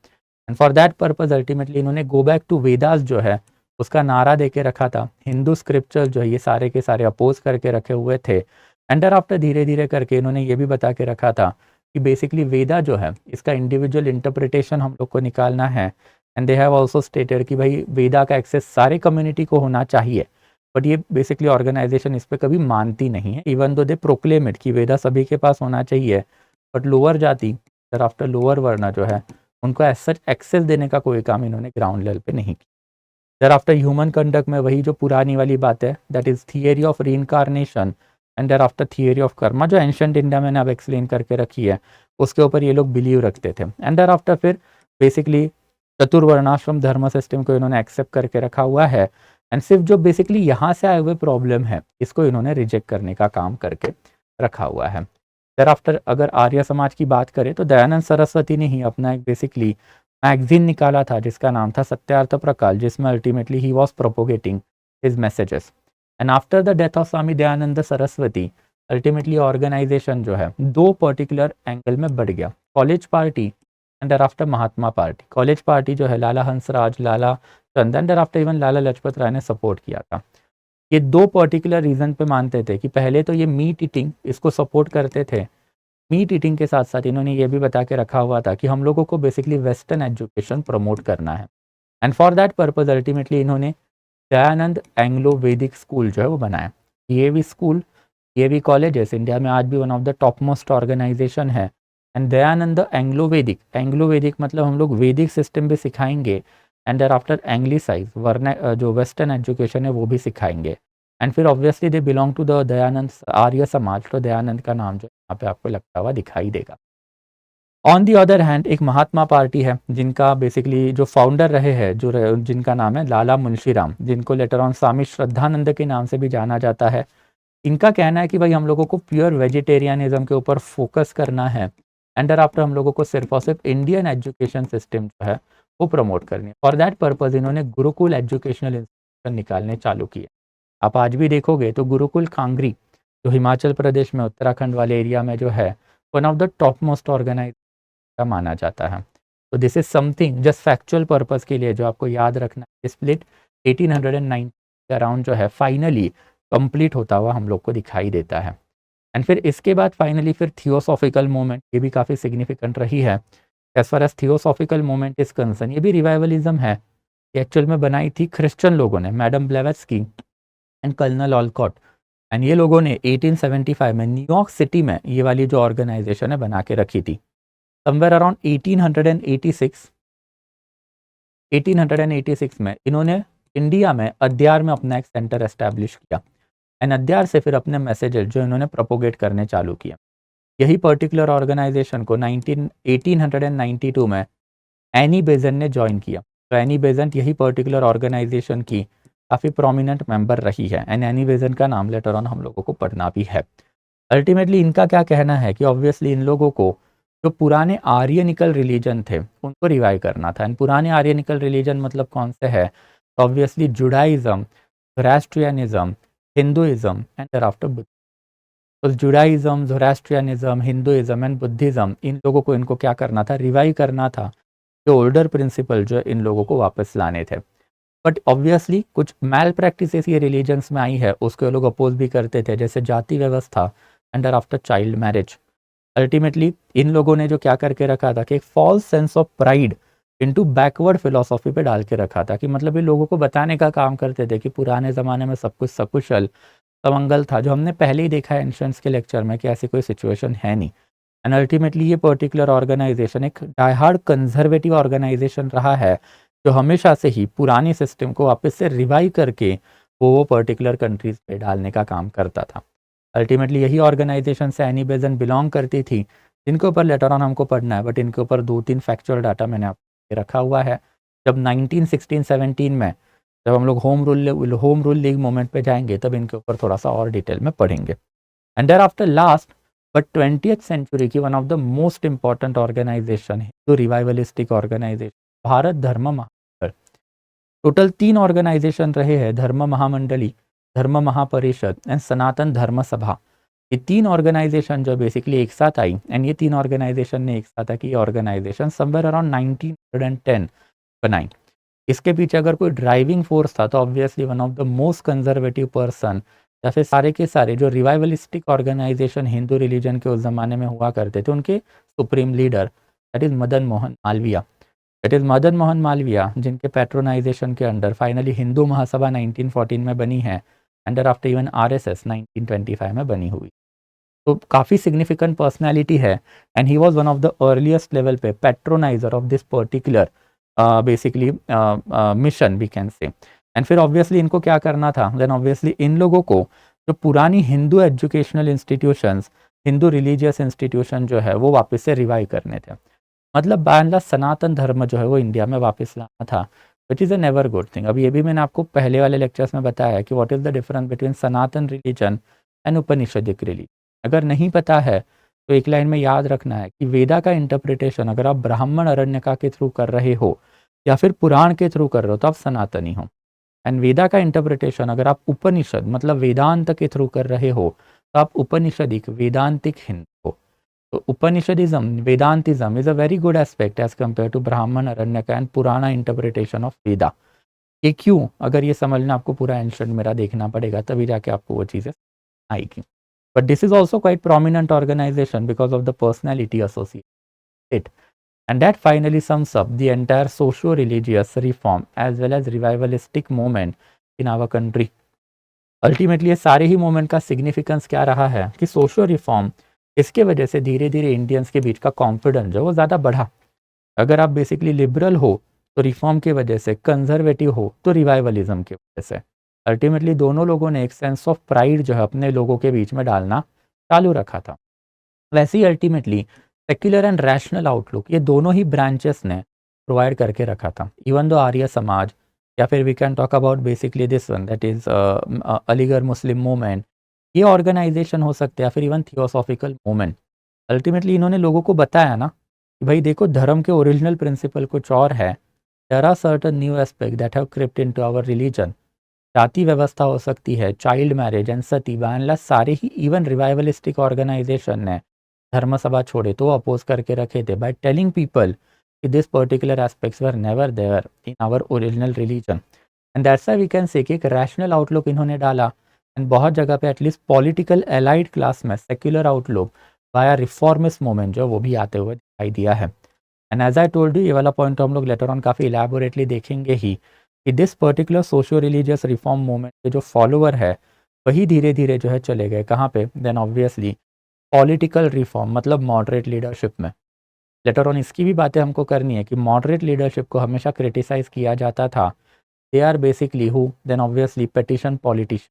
And for that purpose ultimately इन्होंने गो बैक टू वेदास जो है उसका नारा दे के रखा था. हिंदू स्क्रिप्चर जो है ये सारे के सारे अपोज करके रखे हुए थे. एंड आफ्टर धीरे धीरे करके इन्होंने ये भी बता के रखा था कि बेसिकली वेदा जो है इसका इंडिविजुअल इंटरप्रिटेशन हम लोग को निकालना है. And they have also stated कि भाई वेदा का एक्सेस सारे कम्युनिटी को होना चाहिए, बट ये बेसिकली ऑर्गेनाइजेशन इस पर कभी मानती नहीं है. Even though they proclaim it कि वेदा सभी के पास होना चाहिए, बट लोअर जाति सर आफ्टर लोअर वर्ण जो है उनको एज सच एक्सेस देने का कोई काम इन्होंने ग्राउंड लेवल पे नहीं किया. देयर आफ्टर ह्यूमन कंडक्ट में वही जो पुरानी वाली बात है, that is theory of reincarnation and there after theory of karma, जो एंशिएंट इंडिया मैंने अब एक्सप्लेन करके रखी है, उसके ऊपर ये लोग बिलीव रखते थे. एंड देयर आफ्टर फिर बेसिकली चतुर्वर्णाश्रम धर्म सिस्टम को इन्होंने एक्सेप्ट करके रखा हुआ है. एंड सिर्फ जो बेसिकली यहाँ से आए हुए प्रॉब्लम है इसको इन्होंने रिजेक्ट करने का काम करके रखा हुआ है. देयर आफ्टर अगर आर्य समाज की बात करें तो दयानंद सरस्वती ने ही अपना एक बेसिकली मैगजीन निकाला था जिसका नाम था सत्यार्थ प्रकाश, जिसमें ultimately he was propagating his messages. And after the death of Swami Dayanand Saraswati ultimately organisation जो है दो पर्टिकुलर एंगल में बढ़ गया. College party and after Mahatma party. College party जो है लाला हंसराज, लाला चंदन, आफ्टर इवन लाला लजपत राय ने सपोर्ट किया था. ये दो पर्टिकुलर रीजन पे मानते थे कि पहले तो ये मीट ईटिंग इसको सपोर्ट करते थे. मीट ईटिंग के साथ साथ इन्होंने ये भी बता के रखा हुआ था कि हम लोगों को बेसिकली वेस्टर्न एजुकेशन प्रमोट करना है. And for that purpose ultimately इन्होंने दयानंद एंग्लो वैदिक स्कूल जो है वो बनाया. ये भी स्कूल, ये भी कॉलेजेस इंडिया में आज भी one of the top most organisation है. एंड दयानंद एंग्लो वैदिक मतलब हम लोग वैदिक सिस्टम भी सिखाएंगे, एंड देयर आफ्टर एंग्लिसाइज वर्ण जो वेस्टर्न एजुकेशन है वो भी सिखाएंगे. एंड फिर obviously they belong to the Dayanand Arya Samaj, तो दयानंद का नाम जो यहाँ पे आपको लगता हुआ दिखाई देगा. ऑन दी अदर हैंड एक महात्मा पार्टी है जिनका बेसिकली जो फाउंडर रहे हैं जिनका नाम है लाला मुंशीराम, जिनको लेटर ऑन स्वामी श्रद्धानंद के नाम से भी जाना जाता है. इनका कहना है कि भाई हम लोगों को प्योर वेजिटेरियनिज्म के ऊपर फोकस करना है, एंड आफ्टर हम लोगों को सिर्फ और सिर्फ इंडियन एजुकेशन सिस्टम जो है वो प्रमोट करनी है. फॉर दैट पर्पज इन्होंने गुरुकुल एजुकेशनल इंस्टीट्यूशन निकालने चालू किए. आप आज भी देखोगे तो गुरुकुल कांगरी जो हिमाचल प्रदेश में उत्तराखंड वाले एरिया में जो है one of the top most organisation माना जाता है. तो this is something just factual purpose के लिए जो आपको याद रखना है. स्प्लिट 1890 के अराउंड जो है फाइनली कंप्लीट होता हुआ हम लोग को दिखाई देता है. एंड फिर इसके बाद फाइनली फिर थियोसॉफिकल मूवमेंट, ये भी काफ़ी सिग्निफिकेंट रही है. As far as theosophical movement is concern, ये भी रिवाइवलिज्म है. ये एक्चुअल में बनाई थी क्रिश्चियन लोगों ने, madam Blavatsky and colonel Olcott. And ये लोगों ने 1875 में न्यूयॉर्क सिटी में ये वाली जो ऑर्गेनाइजेशन है बना के रखी थी. समवेयर अराउंड 1886 में इन्होंने इंडिया में अद्यार में अपना एक सेंटर एस्टैब्लिश किया. एंड अद्यार से फिर अपने मैसेजेस जो इन्होंने प्रोपोगेट करने चालू किया. यही पर्टिकुलर ऑर्गेनाइजेशन को 1892 में एनी बेजेंट ने ज्वाइन किया. तो एनी बेजेंट यही पर्टिकुलर ऑर्गेनाइजेशन की काफ़ी प्रोमिनेंट मेंबर रही है. एंड एनी बेजेंट का नाम लेटर ऑन हम लोगों को पढ़ना भी है. अल्टीमेटली इनका क्या कहना है कि ऑब्वियसली इन लोगों को जो पुराने आर्यनिकल रिलीजन थे उनको रिवाइव करना था. एंड पुराने आर्यनिकल रिलीजन मतलब कौन से है, obviously Judaism, Zoroastrianism, Hinduism and thereafter Buddha. तो Judaism, Zoroastrianism, Hinduism and Buddhism, इन लोगों को इनको क्या करना था, रिवाइव करना था. जो ओल्डर प्रिंसिपल जो इन लोगों को वापस लाने थे. बट ऑब्वियसली कुछ मैल प्रैक्टिसेस ये रिलीजन्स में आई है उसको लोग अपोज भी करते थे, जैसे जाति व्यवस्था and thereafter child marriage. Ultimately इन लोगों ने जो क्या करके रखा था कि एक false sense of pride into backward philosophy पे डाल के रखा था. कि मतलब ये लोगों को बताने का काम करते थे कि पुराने ज़माने में सब कुछ सकुशल समंगल था, जो हमने पहले ही देखा है एंशिएंट्स के लेक्चर में कि ऐसी कोई सिचुएशन है नहीं. एंड अल्टीमेटली ये पर्टिकुलर ऑर्गेनाइजेशन एक डायहार्ड कंजर्वेटिव ऑर्गेनाइजेशन रहा है जो हमेशा से ही पुरानी सिस्टम को वापस से रिवाइव करके वो पर्टिकुलर कंट्रीज पे डालने का काम करता था। अल्टीमेटली यही ऑर्गेनाइजेशन से एनी बेज़ंट बिलोंग करती थी, जिनके ऊपर लेटर ऑन हमको पढ़ना है, बट इनके ऊपर 2-3 फैक्चुअल डाटा मैंने आपको रखा हुआ है। जब 1916-17 में जब हम लोग होम रूल लीग मूवमेंट पे जाएंगे, तब इनके ऊपर थोड़ा सा और डिटेल में पढ़ेंगे। And there after last but 20th century की one of the most important organisation है जो रिवाइवलिस्टिक ऑर्गेनाइजेशन भारत धर्म महामंडल। टोटल 3 ऑर्गेनाइजेशन रहे हैं, धर्म महामंडली, धर्म महापरिषद एंड सनातन धर्म सभा। ये 3 ऑर्गेनाइजेशन जो बेसिकली एक साथ आई, एंड ये 3 ऑर्गेनाइजेशन ने एक साथ आके ये ऑर्गेनाइजेशन समवेयर अराउंड 1910 बनाई। इसके पीछे अगर कोई ड्राइविंग फोर्स था तो obviously one of the most conservative person या फिर सारे के सारे जो रिवाइवलिस्टिक ऑर्गेनाइजेशन हिंदू रिलीजन के उस ज़माने में हुआ करते थे, उनके supreme leader that is Madan Mohan Malviya. That is Madan Mohan Malviya, जिनके पैट्रोनाइजेशन के अंडर फाइनली हिंदू महासभा 1914 में बनी है, अंडर आफ्टर इवन आरएसएस 1925 में बनी हुई। तो काफ़ी सिग्निफिकेंट पर्सनैलिटी है, and he was one of the earliest level पे patroniser of this particular basically mission we can say. And फिर ऑब्वियसली इनको क्या करना था, देन ऑब्वियसली इन लोगों को जो पुरानी Hindu educational institutions, Hindu religious institution जो है वो वापस से रिवाइव करने थे। मतलब बाय एंड लार्ज सनातन धर्म जो है वो इंडिया में वापस लाना था, which is a never good thing. अब ये भी मैंने आपको पहले वाले लेक्चर्स में बताया कि what is the difference between Sanatan religion and Upanishadic religion. अगर नहीं पता है तो एक लाइन में याद रखना है कि वेदा का इंटरप्रिटेशन अगर आप ब्राह्मण अरण्यका के थ्रू कर रहे हो या फिर पुराण के थ्रू कर रहे हो तो आप सनातनी हो। एंड वेदा का इंटरप्रिटेशन अगर आप उपनिषद मतलब वेदांत के थ्रू कर रहे हो तो आप उपनिषदिक वेदांतिक हिंदू हो। तो Upanishadism Vedantism is a very good aspect as compare to Brahmana Aranyaka and पुराना इंटरप्रिटेशन ऑफ वेदा। ये क्यों, अगर ये समझना आपको पूरा एंशंट मेरा देखना पड़ेगा, तभी जाके आपको वो चीज़ें आएगी। But this is also quite prominent organization because of the personality associated with it. And that finally sums up the entire socio-religious reform as well as revivalistic movement in our country. Ultimately ये सारे ही movement का significance क्या रहा है कि socio reform, इसके वजह से धीरे धीरे इंडियंस के बीच का कॉन्फिडेंस जो वो ज़्यादा बढ़ा। अगर आप बेसिकली लिबरल हो तो रिफॉर्म की वजह से, कंजर्वेटिव हो तो रिवाइवलिज्म की वजह से। अल्टीमेटली दोनों लोगों ने एक सेंस ऑफ प्राइड जो है अपने लोगों के बीच में डालना चालू रखा था। वैसे ही ultimately secular and rational outlook ये दोनों ही ब्रांचेस ने प्रोवाइड करके रखा था। इवन दो आर्य समाज या फिर we can talk about basically this one that is Aligarh Muslim movement, ये ऑर्गेनाइजेशन हो सकते हैं या फिर इवन थियोसॉफिकल मूवमेंट। अल्टीमेटली इन्होंने लोगों को बताया ना कि भाई देखो धर्म के ओरिजिनल प्रिंसिपल कुछ और है, there are certain new aspect that have crept into our religion. जाति व्यवस्था हो सकती है, child marriage and sati, by सारे ही इवन रिवाइवलिस्टिक ऑर्गेनाइजेशन ने धर्म सभा छोड़े तो अपोज करके रखे थे बाय टेलिंग पीपल कि this particular aspects were never there in our original religion. And that's why we can say कि एक रैशनल आउटलुक इन्होंने डाला, एंड बहुत जगह पे एटलीस्ट पॉलिटिकल एलाइड क्लास में secular outlook by reformist movement जो वो भी आते हुए दिखाई दिया है। And as I told you, ये वाला पॉइंट हम लोग लेटर ऑन काफ़ी इलेबोरेटली देखेंगे ही कि this particular socio religious reform movement के जो फॉलोअर है वही धीरे धीरे जो है चले गए कहाँ पे, देन ऑब्वियसली पॉलिटिकल रिफॉर्म मतलब मॉडरेट लीडरशिप में। लेटर ऑन इसकी भी बातें हमको करनी है कि मॉडरेट लीडरशिप को हमेशा क्रिटिसाइज किया जाता था। They are basically who, then obviously petition politician,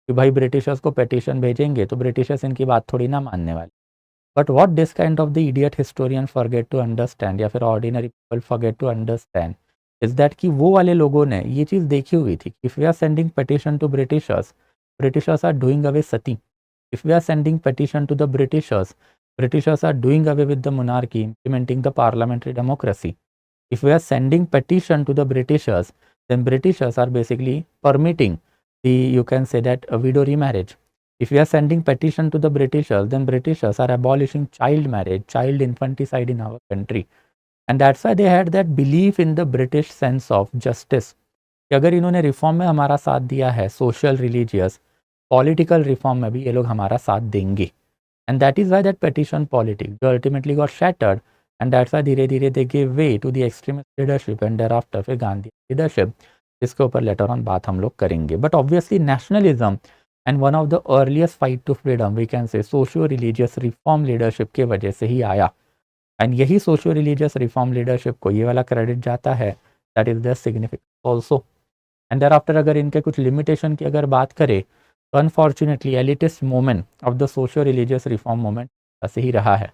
कि भाई ब्रिटिशर्स को पेटिशन भेजेंगे तो ब्रिटिशर्स इनकी बात थोड़ी ना मानने वाले। But what this kind of the idiot historian forget to understand या फिर ordinary people forget to understand is that कि वो वाले लोगों ने ये चीज़ देखी हुई थी, if we are sending petition to britishers, britishers are doing away sati. If we are sending petition to the britishers, britishers are doing away with the monarchy, implementing the parliamentary democracy. If we are sending petition to the Britishers, then Britishers are basically permitting the, you can say that, a widow remarriage. If we are sending petition to the Britishers, then Britishers are abolishing child marriage, child infanticide in our country. And that's why they had that belief in the British sense of justice कि अगर इन्होंने reform में हमारा साथ दिया है, social religious political reform में भी ये लोग हमारा साथ देंगे। And that is why that petition politics जो ultimately got shattered, and that's why धीरे धीरे they give way to the extremist leadership and there after फिर गांधी लीडरशिप, जिसके ऊपर लेटर ऑन बात हम लोग करेंगे। But obviously nationalism and one of the earliest fight to freedom we can say socio religious reform leadership के वजह से ही आया। एंड यही सोशियो रिलीजियस रिफॉर्म लीडरशिप को ये वाला क्रेडिट जाता है, that is the significance also. And there after अगर इनके कुछ लिमिटेशन की अगर बात करें तो unfortunately elitist movement of the socio religious reform movement ऐसे ही रहा है.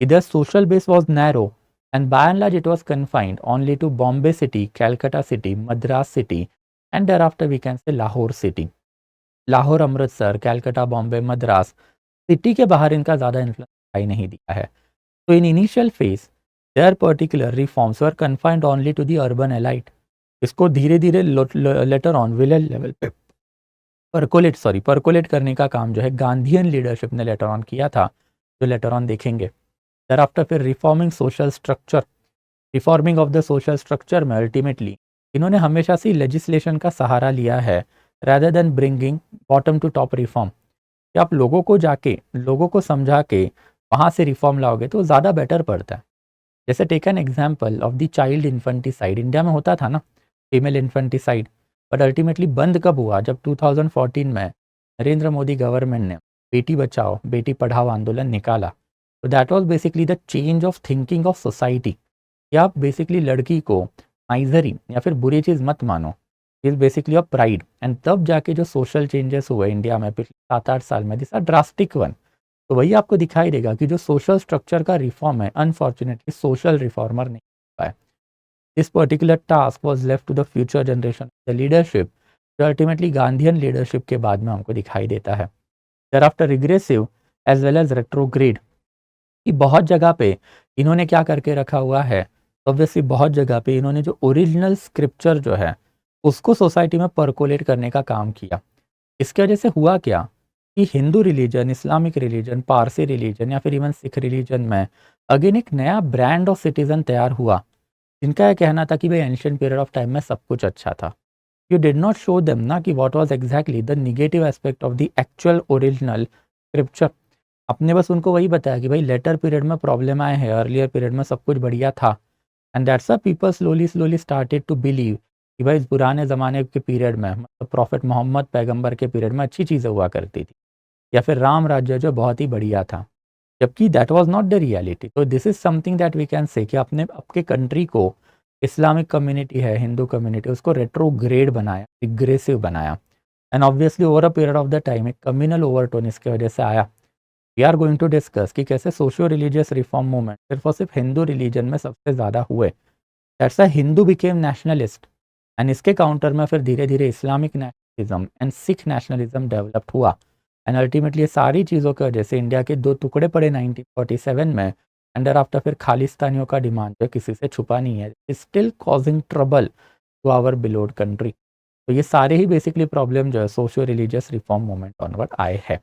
इधर social base was narrow and by and large it was confined only to Bombay city, Calcutta city, Madras city and thereafter we can say Lahore city. Lahore, Amritsar, Calcutta, Bombay, Madras city के बाहर इनका ज़्यादा influence दिखाई नहीं दिया है. तो in initial phase their particular reforms were confined only to the urban elite. इसको धीरे धीरे लेटर ऑन विलेज लेवल पे परकोलेट करने का काम जो है गांधीयन लीडरशिप ने लेटर ऑन किया था, जो लेटर ऑन देखेंगे. thereafter फिर reforming of the social structure में अल्टीमेटली इन्होंने हमेशा से लेजिस्लेशन का सहारा लिया है rather than bringing bottom to top reform. कि आप लोगों को समझा के वहाँ से रिफॉर्म लाओगे तो ज़्यादा बेटर पड़ता है. जैसे take an example of the child infanticide. India में होता था ना फीमेल इन्फेंटिसाइड, बट अल्टीमेटली बंद कब हुआ? जब 2014 में नरेंद्र मोदी गवर्नमेंट ने बेटी बचाओ बेटी पढ़ाओ आंदोलन निकाला. तो that was basically the change of thinking of society कि आप बेसिकली लड़की को माइजरी या फिर बुरी चीज़ मत मानो. Is basically of pride. And तब जाके जो सोशल चेंजेस हुए इंडिया में पिछले 7-8 साल में, दिस आर ड्रास्टिक वन. तो वही आपको दिखाई देगा कि जो सोशल स्ट्रक्चर का रिफॉर्म है अनफॉर्चुनेटली सोशल रिफॉर्मर नहीं पाए. This particular task was left to the future generation the leadership, जो अल्टीमेटली गांधीयन लीडरशिप के बाद में हमको दिखाई देता है. Thereafter regressive as well as retrograde कि बहुत जगह पे इन्होंने क्या करके रखा हुआ है. ऑब्वियसली बहुत जगह पे इन्होंने जो ओरिजिनल स्क्रिप्चर जो है उसको सोसाइटी में परकोलेट करने का काम किया. इसकी वजह से हुआ क्या कि Hindu religion, Islamic religion, Parsi religion या फिर इवन सिख रिलीजन में अगेन एक नया ब्रांड ऑफ सिटीजन तैयार हुआ जिनका यह कहना था कि भाई एंशियंट पीरियड ऑफ टाइम में सब कुछ अच्छा था. You did not show them ना कि what was exactly the negative aspect of the actual original scripture. आपने बस उनको वही बताया कि भाई लेटर पीरियड में प्रॉब्लम आए हैं, अर्लियर पीरियड में सब कुछ बढ़िया था. And that's why people slowly started to believe कि भाई इस पुराने ज़माने के पीरियड में, मतलब प्रॉफिट मोहम्मद पैगंबर के पीरियड में अच्छी चीज़ें हुआ करती थी, या फिर राम राज्य जो बहुत ही बढ़िया था, जबकि that was not the reality. तो this is something that we can say कि आपने आपके कंट्री को, इस्लामिक कम्युनिटी है, हिंदू कम्युनिटी, उसको रेट्रोग्रेड बनाया, रिग्रेसिव बनाया. And obviously over a period of the time एक कम्युनल ओवरटोन इसके वजह से आया. We are going to discuss कि कैसे सोशियो रिलीजियस रिफॉर्म मूवमेंट सिर्फ और सिर्फ हिंदू रिलीजन में सबसे ज़्यादा हुए. That's a Hindu became nationalist and इसके काउंटर में फिर धीरे धीरे Islamic nationalism and Sikh nationalism developed हुआ. एंड अल्टीमेटली ये सारी चीज़ों की वजह से इंडिया के 2 टुकड़े पड़े 1947 में. एंड आफ्टर फिर खालिस्तानियों का डिमांड जो किसी से छुपा नहीं है, is still causing trouble to our beloved country. तो ये सारे ही बेसिकली प्रॉब्लम जो है socio religious reform movement onward आए हैं.